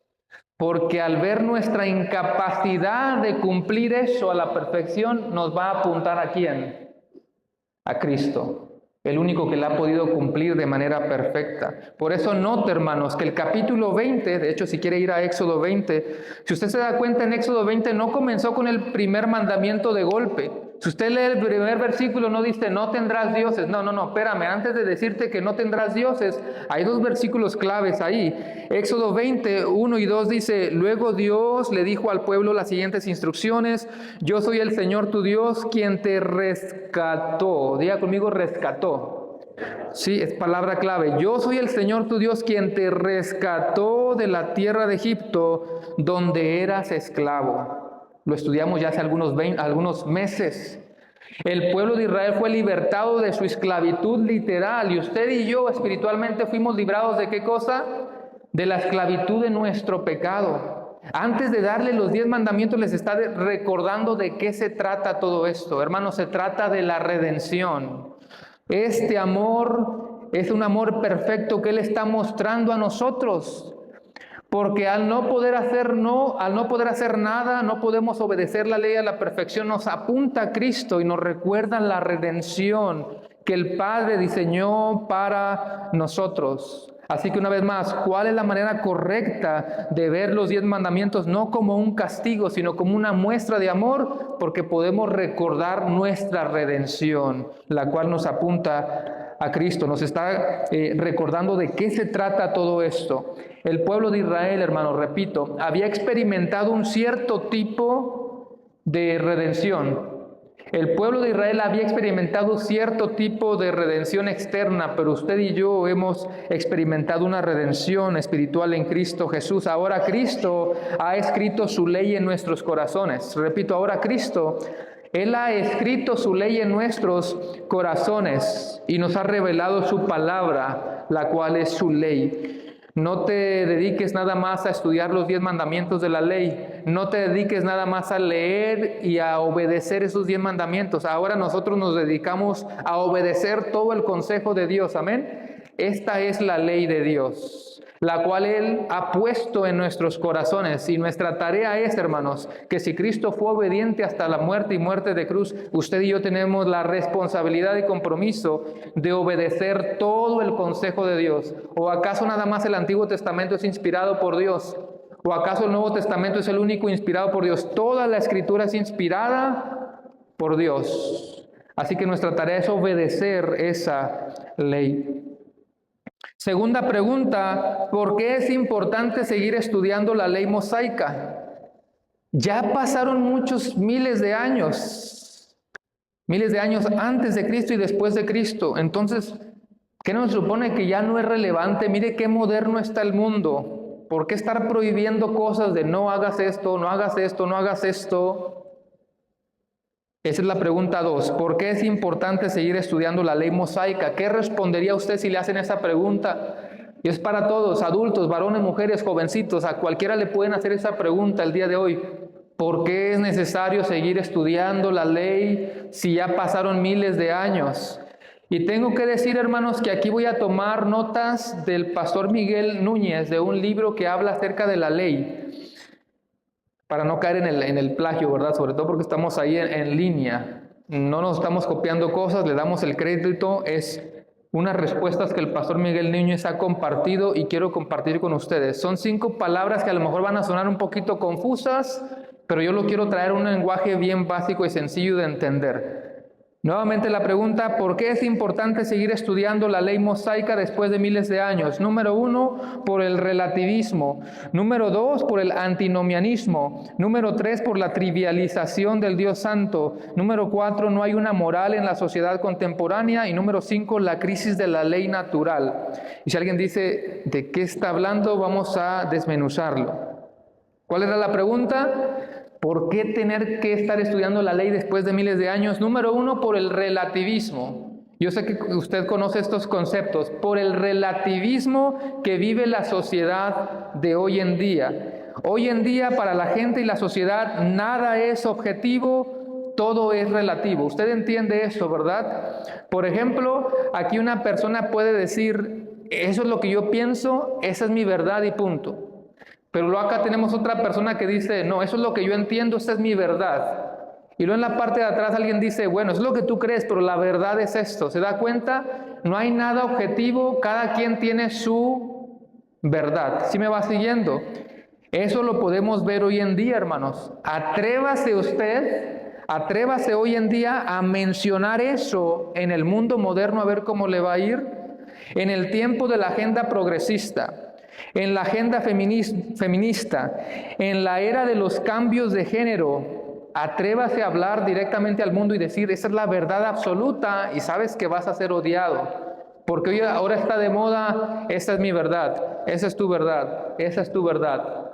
porque al ver nuestra incapacidad de cumplir eso a la perfección, nos va a apuntar ¿a quién? A Cristo, el único que la ha podido cumplir de manera perfecta. Por eso note, hermanos, que el capítulo 20, de hecho, si quiere ir a Éxodo 20, si usted se da cuenta, en Éxodo 20 no comenzó con el primer mandamiento de golpe. Si usted lee el primer versículo, no dice, no tendrás dioses. No, espérame, antes de decirte que no tendrás dioses, hay 2 versículos claves ahí. Éxodo 20, 1 y 2 dice, luego Dios le dijo al pueblo las siguientes instrucciones, yo soy el Señor tu Dios, quien te rescató. Diga conmigo, rescató. Sí, es palabra clave. Yo soy el Señor tu Dios, quien te rescató de la tierra de Egipto, donde eras esclavo. Lo estudiamos ya hace algunos meses. El pueblo de Israel fue libertado de su esclavitud literal y usted y yo espiritualmente fuimos librados ¿de qué cosa? De la esclavitud de nuestro pecado. Antes de darle los 10 mandamientos les está recordando de qué se trata todo esto. Hermanos, se trata de la redención. Este amor es un amor perfecto que Él está mostrando a nosotros. Porque al no poder hacer nada, no podemos obedecer la ley a la perfección, nos apunta a Cristo y nos recuerda la redención que el Padre diseñó para nosotros. Así que una vez más, ¿cuál es la manera correcta de ver los 10 mandamientos? No como un castigo, sino como una muestra de amor, porque podemos recordar nuestra redención, la cual nos apunta a Cristo, nos está recordando de qué se trata todo esto. El pueblo de Israel, hermanos, repito, había experimentado un cierto tipo de redención. El pueblo de Israel había experimentado cierto tipo de redención externa, pero usted y yo hemos experimentado una redención espiritual en Cristo Jesús. Ahora Cristo ha escrito su ley en nuestros corazones. Repito, ahora Cristo, Él ha escrito su ley en nuestros corazones y nos ha revelado su palabra, la cual es su ley. No te dediques nada más a estudiar los 10 mandamientos de la ley. No te dediques nada más a leer y a obedecer esos 10 mandamientos. Ahora nosotros nos dedicamos a obedecer todo el consejo de Dios. Amén. Esta es la ley de Dios, la cual Él ha puesto en nuestros corazones. Y nuestra tarea es, hermanos, que si Cristo fue obediente hasta la muerte y muerte de cruz, usted y yo tenemos la responsabilidad y compromiso de obedecer todo el consejo de Dios. ¿O acaso nada más el Antiguo Testamento es inspirado por Dios? ¿O acaso el Nuevo Testamento es el único inspirado por Dios? Toda la Escritura es inspirada por Dios. Así que nuestra tarea es obedecer esa ley. Segunda pregunta, ¿por qué es importante seguir estudiando la ley mosaica? Ya pasaron muchos miles de años antes de Cristo y después de Cristo. Entonces, ¿qué nos supone que ya no es relevante? Mire qué moderno está el mundo. ¿Por qué estar prohibiendo cosas de no hagas esto, no hagas esto, no hagas esto? Esa es la pregunta 2. ¿Por qué es importante seguir estudiando la ley mosaica? ¿Qué respondería usted si le hacen esa pregunta? Y es para todos, adultos, varones, mujeres, jovencitos, a cualquiera le pueden hacer esa pregunta el día de hoy. ¿Por qué es necesario seguir estudiando la ley si ya pasaron miles de años? Y tengo que decir, hermanos, que aquí voy a tomar notas del pastor Miguel Núñez, de un libro que habla acerca de la ley. Para no caer en el plagio, ¿verdad? Sobre todo porque estamos ahí en línea. No nos estamos copiando cosas, le damos el crédito. Es unas respuestas que el pastor Miguel Núñez ha compartido y quiero compartir con ustedes. Son 5 palabras que a lo mejor van a sonar un poquito confusas, pero yo lo quiero traer a un lenguaje bien básico y sencillo de entender. Nuevamente la pregunta, ¿por qué es importante seguir estudiando la ley mosaica después de miles de años? Número 1, por el relativismo. Número 2, por el antinomianismo. Número 3, por la trivialización del Dios Santo. Número 4, no hay una moral en la sociedad contemporánea. Y número 5, la crisis de la ley natural. Y si alguien dice, ¿de qué está hablando? Vamos a desmenuzarlo. ¿Cuál era la pregunta? ¿Por qué tener que estar estudiando la ley después de miles de años? Número 1, por el relativismo. Yo sé que usted conoce estos conceptos. Por el relativismo que vive la sociedad de hoy en día. Hoy en día, para la gente y la sociedad, nada es objetivo, todo es relativo. Usted entiende eso, ¿verdad? Por ejemplo, aquí una persona puede decir, eso es lo que yo pienso, esa es mi verdad y punto. Pero luego acá tenemos otra persona que dice, no, eso es lo que yo entiendo, esa es mi verdad. Y luego en la parte de atrás alguien dice, bueno, eso es lo que tú crees, pero la verdad es esto. ¿Se da cuenta? No hay nada objetivo, cada quien tiene su verdad. ¿Sí me va siguiendo? Eso lo podemos ver hoy en día, hermanos. Atrévase hoy en día a mencionar eso en el mundo moderno, a ver cómo le va a ir. En el tiempo de la agenda progresista, en la agenda feminista, en la era de los cambios de género, atrévase a hablar directamente al mundo y decir, esa es la verdad absoluta y sabes que vas a ser odiado. Porque hoy, ahora está de moda, esa es mi verdad, esa es tu verdad, esa es tu verdad.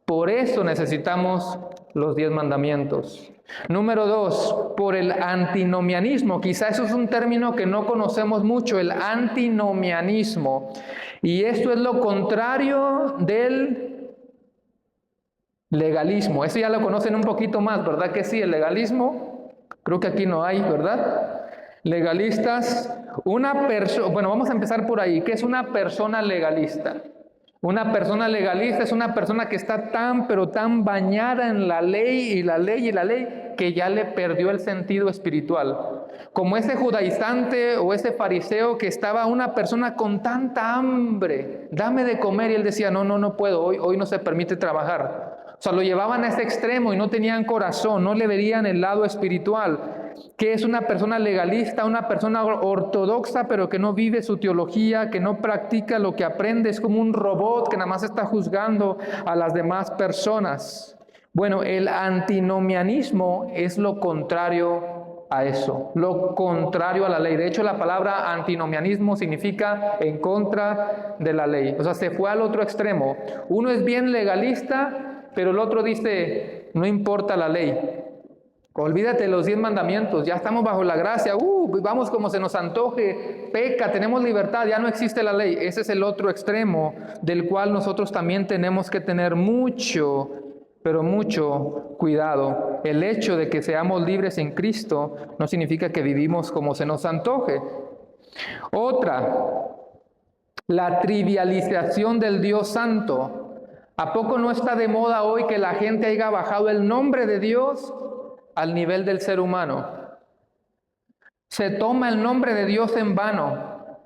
Por eso necesitamos los 10 mandamientos. Número 2, por el antinomianismo. Quizá eso es un término que no conocemos mucho, el antinomianismo. Y esto es lo contrario del legalismo. Eso ya lo conocen un poquito más, ¿verdad que sí? El legalismo, creo que aquí no hay, ¿verdad? Legalistas, bueno, vamos a empezar por ahí. ¿Qué es una persona legalista? Una persona legalista es una persona que está pero tan bañada en la ley y la ley y la ley, que ya le perdió el sentido espiritual. Como ese judaizante o ese fariseo que estaba una persona con tanta hambre, dame de comer, y él decía, no puedo, hoy no se permite trabajar. O sea, lo llevaban a ese extremo y no tenían corazón, no le verían el lado espiritual. ¿Qué es una persona legalista? Una persona ortodoxa, pero que no vive su teología, que no practica lo que aprende, es como un robot que nada más está juzgando a las demás personas. Bueno, el antinomianismo es lo contrario a eso, lo contrario a la ley. De hecho, la palabra antinomianismo significa en contra de la ley. O sea, se fue al otro extremo. Uno es bien legalista, pero el otro dice, no importa la ley. Olvídate de los 10 mandamientos, ya estamos bajo la gracia, vamos como se nos antoje, peca, tenemos libertad, ya no existe la ley. Ese es el otro extremo del cual nosotros también tenemos que tener mucho, pero mucho cuidado. El hecho de que seamos libres en Cristo no significa que vivimos como se nos antoje. Otra, la trivialización del Dios Santo. ¿A poco no está de moda hoy que la gente haya bajado el nombre de Dios al nivel del ser humano? Se toma el nombre de Dios en vano.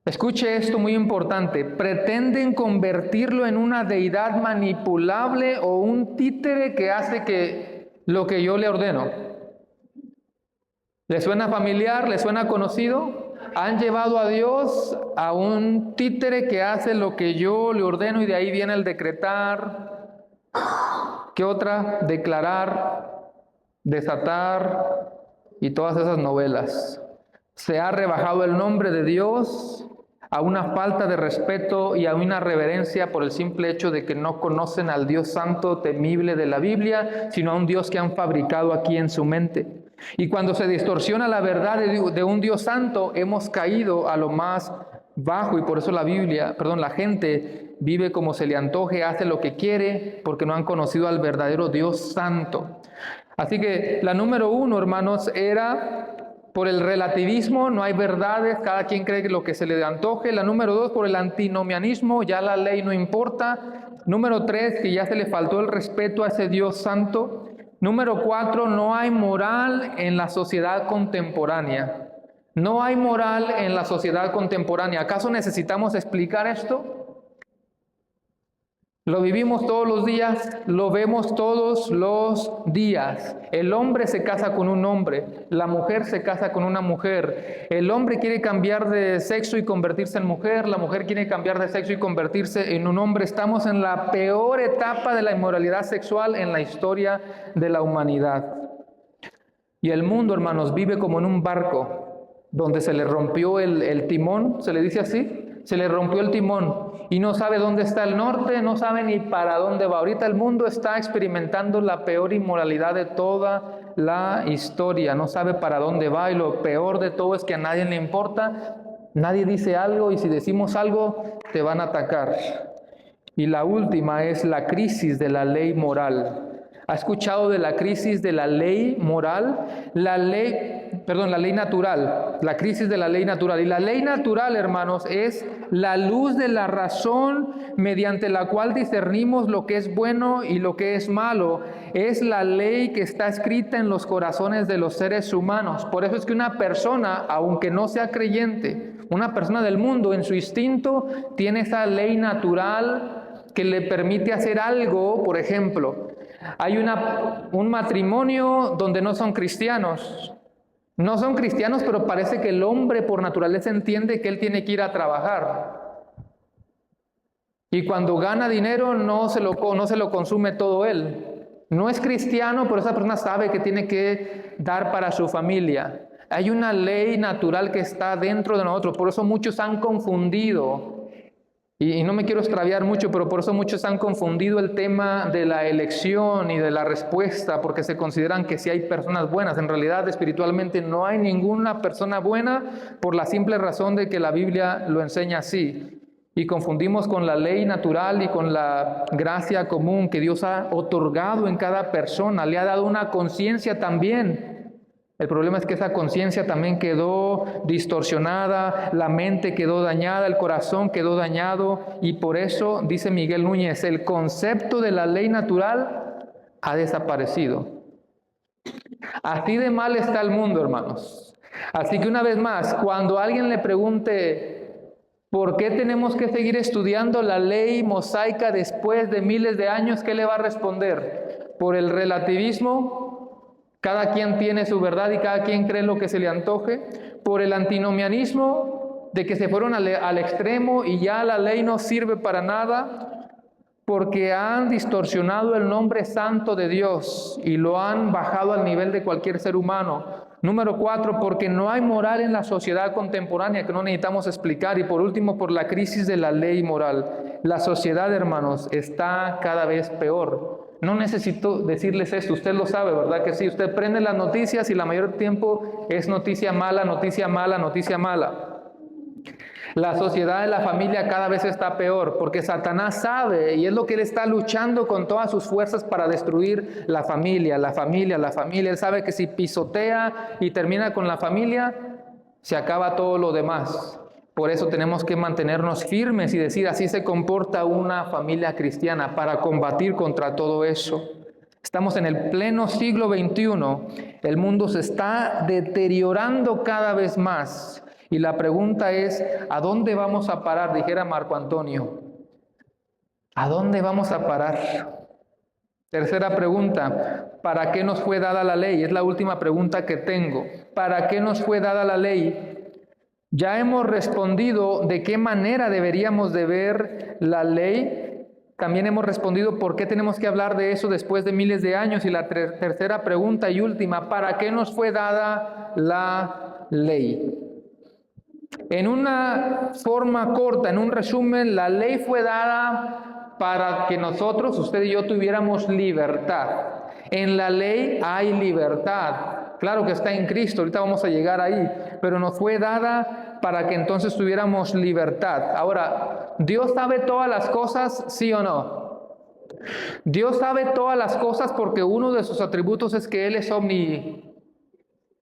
Escuche esto muy importante. Pretenden convertirlo en una deidad manipulable o un títere que hace lo que yo le ordeno. ¿Le suena familiar? ¿Le suena conocido? Han llevado a Dios a un títere que hace lo que yo le ordeno, y de ahí viene el decretar. ¿Qué otra? Declarar, desatar y todas esas novelas. Se ha rebajado el nombre de Dios a una falta de respeto y a una reverencia por el simple hecho de que no conocen al Dios santo temible de la Biblia, sino a un Dios que han fabricado aquí en su mente. Y cuando se distorsiona la verdad de un Dios santo, hemos caído a lo más bajo, y por eso la gente vive como se le antoje, hace lo que quiere, porque no han conocido al verdadero Dios santo. Así que la número 1, hermanos, era por el relativismo, no hay verdades, cada quien cree lo que se le antoje. La número 2, por el antinomianismo, ya la ley no importa. Número 3, que ya se le faltó el respeto a ese Dios santo. Número 4, no hay moral en la sociedad contemporánea. No hay moral en la sociedad contemporánea. ¿Acaso necesitamos explicar esto? Lo vivimos todos los días, lo vemos todos los días. El hombre se casa con un hombre, la mujer se casa con una mujer. El hombre quiere cambiar de sexo y convertirse en mujer, la mujer quiere cambiar de sexo y convertirse en un hombre. Estamos en la peor etapa de la inmoralidad sexual en la historia de la humanidad. Y el mundo, hermanos, vive como en un barco donde se le rompió el timón, ¿se le dice así? Se le rompió el timón y no sabe dónde está el norte, no sabe ni para dónde va. Ahorita el mundo está experimentando la peor inmoralidad de toda la historia, no sabe para dónde va, y lo peor de todo es que a nadie le importa, nadie dice algo, y si decimos algo te van a atacar. Y la última es la crisis de la ley moral. ¿Ha escuchado de la crisis de la ley moral? La ley natural, la crisis de la ley natural. Y la ley natural, hermanos, es la luz de la razón mediante la cual discernimos lo que es bueno y lo que es malo. Es la ley que está escrita en los corazones de los seres humanos. Por eso es que una persona, aunque no sea creyente, una persona del mundo, en su instinto, tiene esa ley natural que le permite hacer algo. Por ejemplo, hay un matrimonio donde no son cristianos. No son cristianos, pero parece que el hombre por naturaleza entiende que él tiene que ir a trabajar. Y cuando gana dinero no se lo consume todo él. No es cristiano, pero esa persona sabe que tiene que dar para su familia. Hay una ley natural que está dentro de nosotros. Por eso muchos han confundido. Y no me quiero extraviar mucho, pero por eso muchos han confundido el tema de la elección y de la respuesta, porque se consideran que sí hay personas buenas. En realidad, espiritualmente no hay ninguna persona buena, por la simple razón de que la Biblia lo enseña así. Y confundimos con la ley natural y con la gracia común que Dios ha otorgado en cada persona. Le ha dado una conciencia también. El problema es que esa conciencia también quedó distorsionada, la mente quedó dañada, el corazón quedó dañado, y por eso, dice Miguel Núñez, el concepto de la ley natural ha desaparecido. Así de mal está el mundo, hermanos. Así que una vez más, cuando alguien le pregunte ¿por qué tenemos que seguir estudiando la ley mosaica después de miles de años?, ¿qué le va a responder? ¿Por el relativismo? Cada quien tiene su verdad y cada quien cree lo que se le antoje. Por el antinomianismo, de que se fueron al extremo y ya la ley no sirve para nada, porque han distorsionado el nombre santo de Dios y lo han bajado al nivel de cualquier ser humano. Número 4, porque no hay moral en la sociedad contemporánea, que no necesitamos explicar. Y por último, por la crisis de la ley moral. La sociedad, hermanos, está cada vez peor. No necesito decirles esto, usted lo sabe, ¿verdad que sí? Usted prende las noticias y la mayor tiempo es noticia mala, noticia mala, noticia mala. La sociedad de la familia cada vez está peor, porque Satanás sabe, y es lo que él está luchando con todas sus fuerzas para destruir la familia, la familia, la familia. Él sabe que si pisotea y termina con la familia, se acaba todo lo demás. Por eso tenemos que mantenernos firmes y decir, así se comporta una familia cristiana, para combatir contra todo eso. Estamos en el pleno siglo XXI, el mundo se está deteriorando cada vez más. Y la pregunta es, ¿a dónde vamos a parar? Dijera Marco Antonio. ¿A dónde vamos a parar? Tercera pregunta, ¿para qué nos fue dada la ley? Es la última pregunta que tengo. ¿Para qué nos fue dada la ley? Ya hemos respondido de qué manera deberíamos de ver la ley. También hemos respondido por qué tenemos que hablar de eso después de miles de años. Y la tercera pregunta y última, ¿para qué nos fue dada la ley? En una forma corta, en un resumen, la ley fue dada para que nosotros, usted y yo, tuviéramos libertad. En la ley hay libertad. Claro que está en Cristo, ahorita vamos a llegar ahí, pero nos fue dada para que entonces tuviéramos libertad. Ahora, ¿Dios sabe todas las cosas, sí o no? Dios sabe todas las cosas porque uno de sus atributos es que Él es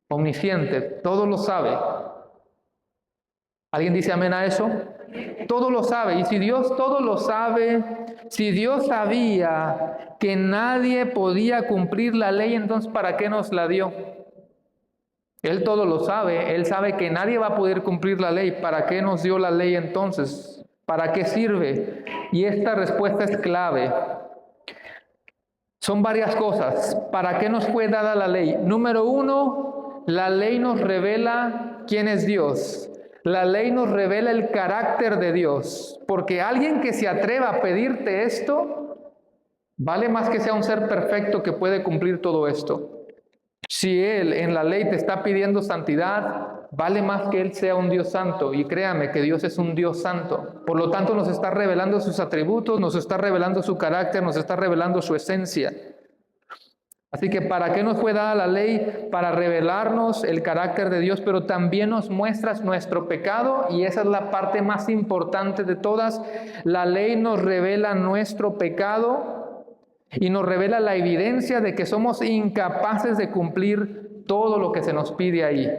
omnisciente, todo lo sabe. ¿Alguien dice amén a eso? Todo lo sabe. Y si Dios todo lo sabe, si Dios sabía que nadie podía cumplir la ley, entonces ¿para qué nos la dio? Él todo lo sabe. Él sabe que nadie va a poder cumplir la ley. ¿Para qué nos dio la ley entonces? ¿Para qué sirve? Y esta respuesta es clave. Son varias cosas. ¿Para qué nos fue dada la ley? Número uno, la ley nos revela quién es Dios. La ley nos revela el carácter de Dios. Porque alguien que se atreva a pedirte esto, vale más que sea un ser perfecto que puede cumplir todo esto. Si Él en la ley te está pidiendo santidad, vale más que Él sea un Dios santo. Y créame que Dios es un Dios santo. Por lo tanto, nos está revelando sus atributos, nos está revelando su carácter, nos está revelando su esencia. Así que ¿para qué nos fue dada la ley? Para revelarnos el carácter de Dios, pero también nos muestra nuestro pecado, y esa es la parte más importante de todas. La ley nos revela nuestro pecado y nos revela la evidencia de que somos incapaces de cumplir todo lo que se nos pide ahí.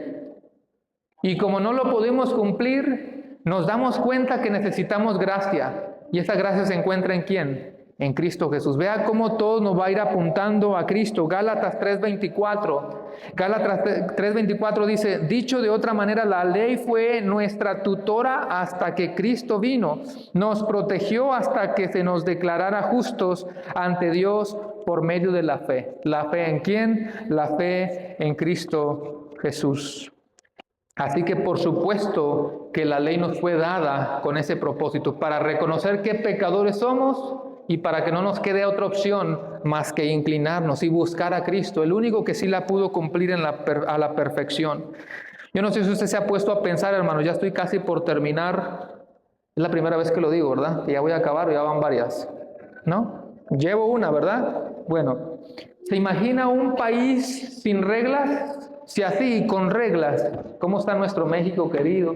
Y como no lo podemos cumplir, nos damos cuenta que necesitamos gracia. ¿Y esa gracia se encuentra en quién? En Cristo Jesús. Vea cómo todo nos va a ir apuntando a Cristo. Gálatas 3:24. Gálatas 3:24 dice, dicho de otra manera, la ley fue nuestra tutora hasta que Cristo vino. Nos protegió hasta que se nos declarara justos ante Dios por medio de la fe. ¿La fe en quién? La fe en Cristo Jesús. Así que por supuesto que la ley nos fue dada con ese propósito, para reconocer qué pecadores somos y para que no nos quede otra opción más que inclinarnos y buscar a Cristo, el único que sí la pudo cumplir a la perfección. Yo no sé si usted se ha puesto a pensar, hermano, ya estoy casi por terminar. Es la primera vez que lo digo, ¿verdad? Que ya voy a acabar, ya van varias, ¿no? Llevo una, ¿verdad? Bueno, ¿se imagina un país sin reglas? Si así, con reglas, ¿cómo está nuestro México querido?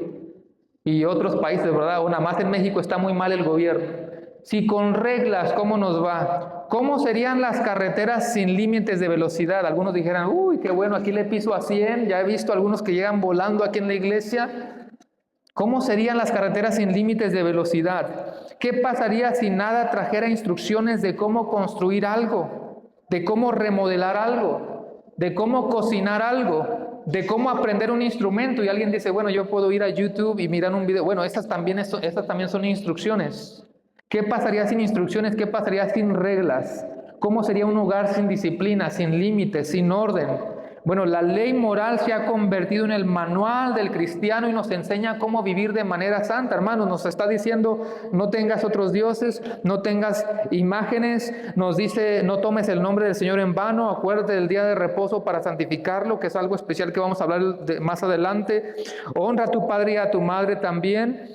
Y otros países, ¿verdad? Nada más en México está muy mal el gobierno. Si con reglas, ¿cómo nos va? ¿Cómo serían las carreteras sin límites de velocidad? Algunos dijeran, uy, qué bueno, aquí le piso a 100. Ya he visto algunos que llegan volando aquí en la iglesia. ¿Cómo serían las carreteras sin límites de velocidad? ¿Qué pasaría si nada trajera instrucciones de cómo construir algo? ¿De cómo remodelar algo? ¿De cómo cocinar algo? ¿De cómo aprender un instrumento? Y alguien dice, bueno, yo puedo ir a YouTube y mirar un video. Bueno, estas también son instrucciones. ¿Qué pasaría sin instrucciones? ¿Qué pasaría sin reglas? ¿Cómo sería un hogar sin disciplina, sin límites, sin orden? Bueno, la ley moral se ha convertido en el manual del cristiano y nos enseña cómo vivir de manera santa. Hermanos, nos está diciendo, no tengas otros dioses, no tengas imágenes. Nos dice, no tomes el nombre del Señor en vano. Acuérdate del día de reposo para santificarlo, que es algo especial que vamos a hablar más adelante. Honra a tu padre y a tu madre también.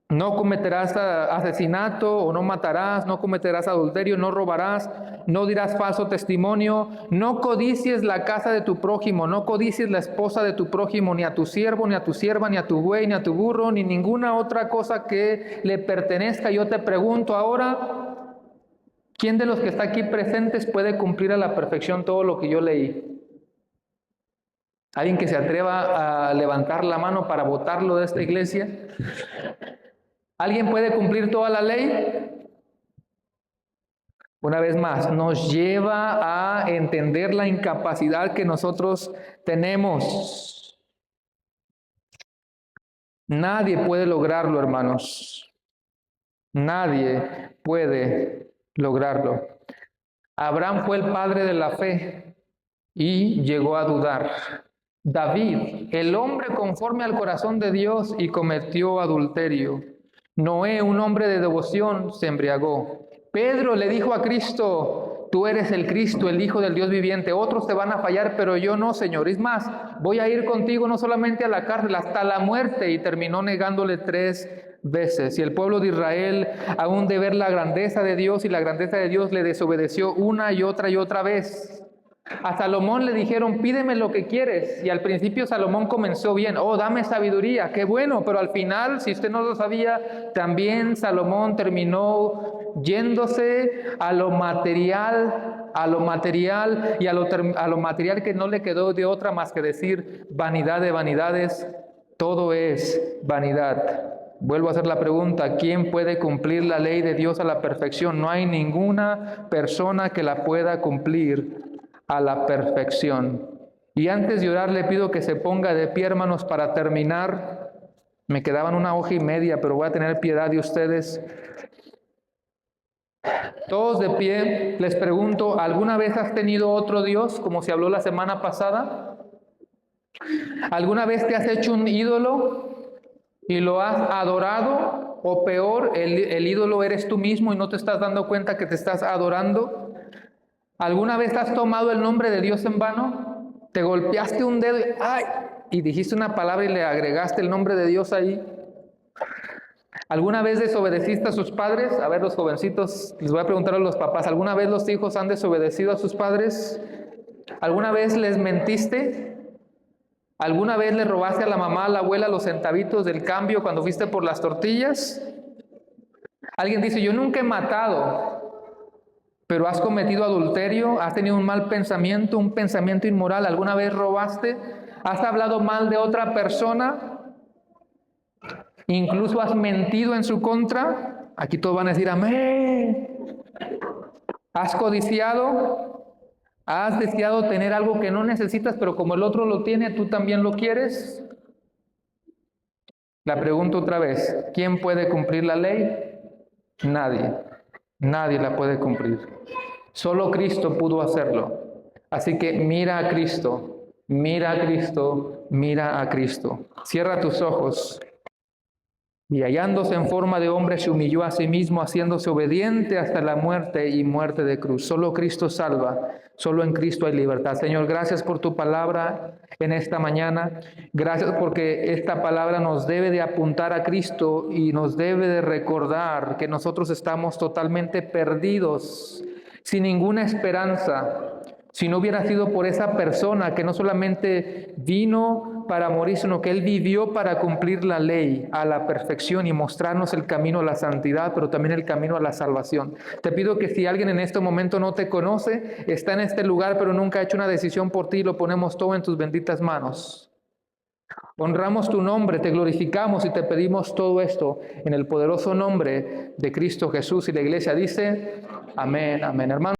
No cometerás asesinato o no matarás, no cometerás adulterio, no robarás, no dirás falso testimonio, no codicies la casa de tu prójimo, no codicies la esposa de tu prójimo, ni a tu siervo, ni a tu sierva, ni a tu buey, ni a tu burro, ni ninguna otra cosa que le pertenezca. Yo te pregunto ahora, ¿quién de los que está aquí presentes puede cumplir a la perfección todo lo que yo leí? ¿Alguien que se atreva a levantar la mano para votarlo de esta iglesia? ¿Alguien puede cumplir toda la ley? Una vez más, nos lleva a entender la incapacidad que nosotros tenemos. Nadie puede lograrlo, hermanos. Nadie puede lograrlo. Abraham fue el padre de la fe y llegó a dudar. David, el hombre conforme al corazón de Dios, y cometió adulterio. Noé, un hombre de devoción, se embriagó. Pedro le dijo a Cristo, tú eres el Cristo, el Hijo del Dios viviente. Otros te van a fallar, pero yo no, Señor. Es más, voy a ir contigo no solamente a la cárcel, hasta la muerte. Y terminó negándole 3 veces. Y el pueblo de Israel, aún de ver la grandeza de Dios y la grandeza de Dios, le desobedeció una y otra vez. A Salomón le dijeron, pídeme lo que quieres. Y al principio Salomón comenzó bien. Oh, dame sabiduría, qué bueno. Pero al final, si usted no lo sabía, también Salomón terminó yéndose a lo material y a lo material, que no le quedó de otra más que decir, vanidad de vanidades, todo es vanidad. Vuelvo a hacer la pregunta, ¿quién puede cumplir la ley de Dios a la perfección? No hay ninguna persona que la pueda cumplir a la perfección. Y antes de orar le pido que se ponga de pie, hermanos, para terminar. Me quedaban 1 hoja y media, pero voy a tener piedad de ustedes. Todos de pie, les pregunto, ¿alguna vez has tenido otro Dios, como se habló la semana pasada? ¿Alguna vez te has hecho un ídolo y lo has adorado? O peor, el ídolo eres tú mismo y no te estás dando cuenta que te estás adorando. ¿Alguna vez has tomado el nombre de Dios en vano? ¿Te golpeaste un dedo ¡ay! Y dijiste una palabra y le agregaste el nombre de Dios ahí? ¿Alguna vez desobedeciste a sus padres? A ver, los jovencitos, les voy a preguntar a los papás, ¿alguna vez los hijos han desobedecido a sus padres? ¿Alguna vez les mentiste? ¿Alguna vez le robaste a la mamá, a la abuela los centavitos del cambio cuando fuiste por las tortillas? Alguien dice, yo nunca he matado, pero has cometido adulterio, has tenido un mal pensamiento, un pensamiento inmoral. ¿Alguna vez robaste? ¿Has hablado mal de otra persona? ¿Incluso has mentido en su contra? Aquí todos van a decir amén. ¿Has codiciado? ¿Has deseado tener algo que no necesitas, pero como el otro lo tiene, tú también lo quieres? La pregunto otra vez, ¿quién puede cumplir la ley? Nadie. Nadie la puede cumplir. Solo Cristo pudo hacerlo. Así que mira a Cristo, mira a Cristo, mira a Cristo. Cierra tus ojos. Y hallándose en forma de hombre, se humilló a sí mismo, haciéndose obediente hasta la muerte y muerte de cruz. Solo Cristo salva, solo en Cristo hay libertad. Señor, gracias por tu palabra en esta mañana. Gracias porque esta palabra nos debe de apuntar a Cristo y nos debe de recordar que nosotros estamos totalmente perdidos, sin ninguna esperanza. Si no hubiera sido por esa persona que no solamente vino para morir, sino que Él vivió para cumplir la ley a la perfección y mostrarnos el camino a la santidad, pero también el camino a la salvación. Te pido que si alguien en este momento no te conoce, está en este lugar, pero nunca ha hecho una decisión por ti, lo ponemos todo en tus benditas manos. Honramos tu nombre, te glorificamos y te pedimos todo esto en el poderoso nombre de Cristo Jesús. Y la iglesia dice, amén, amén. Hermanos.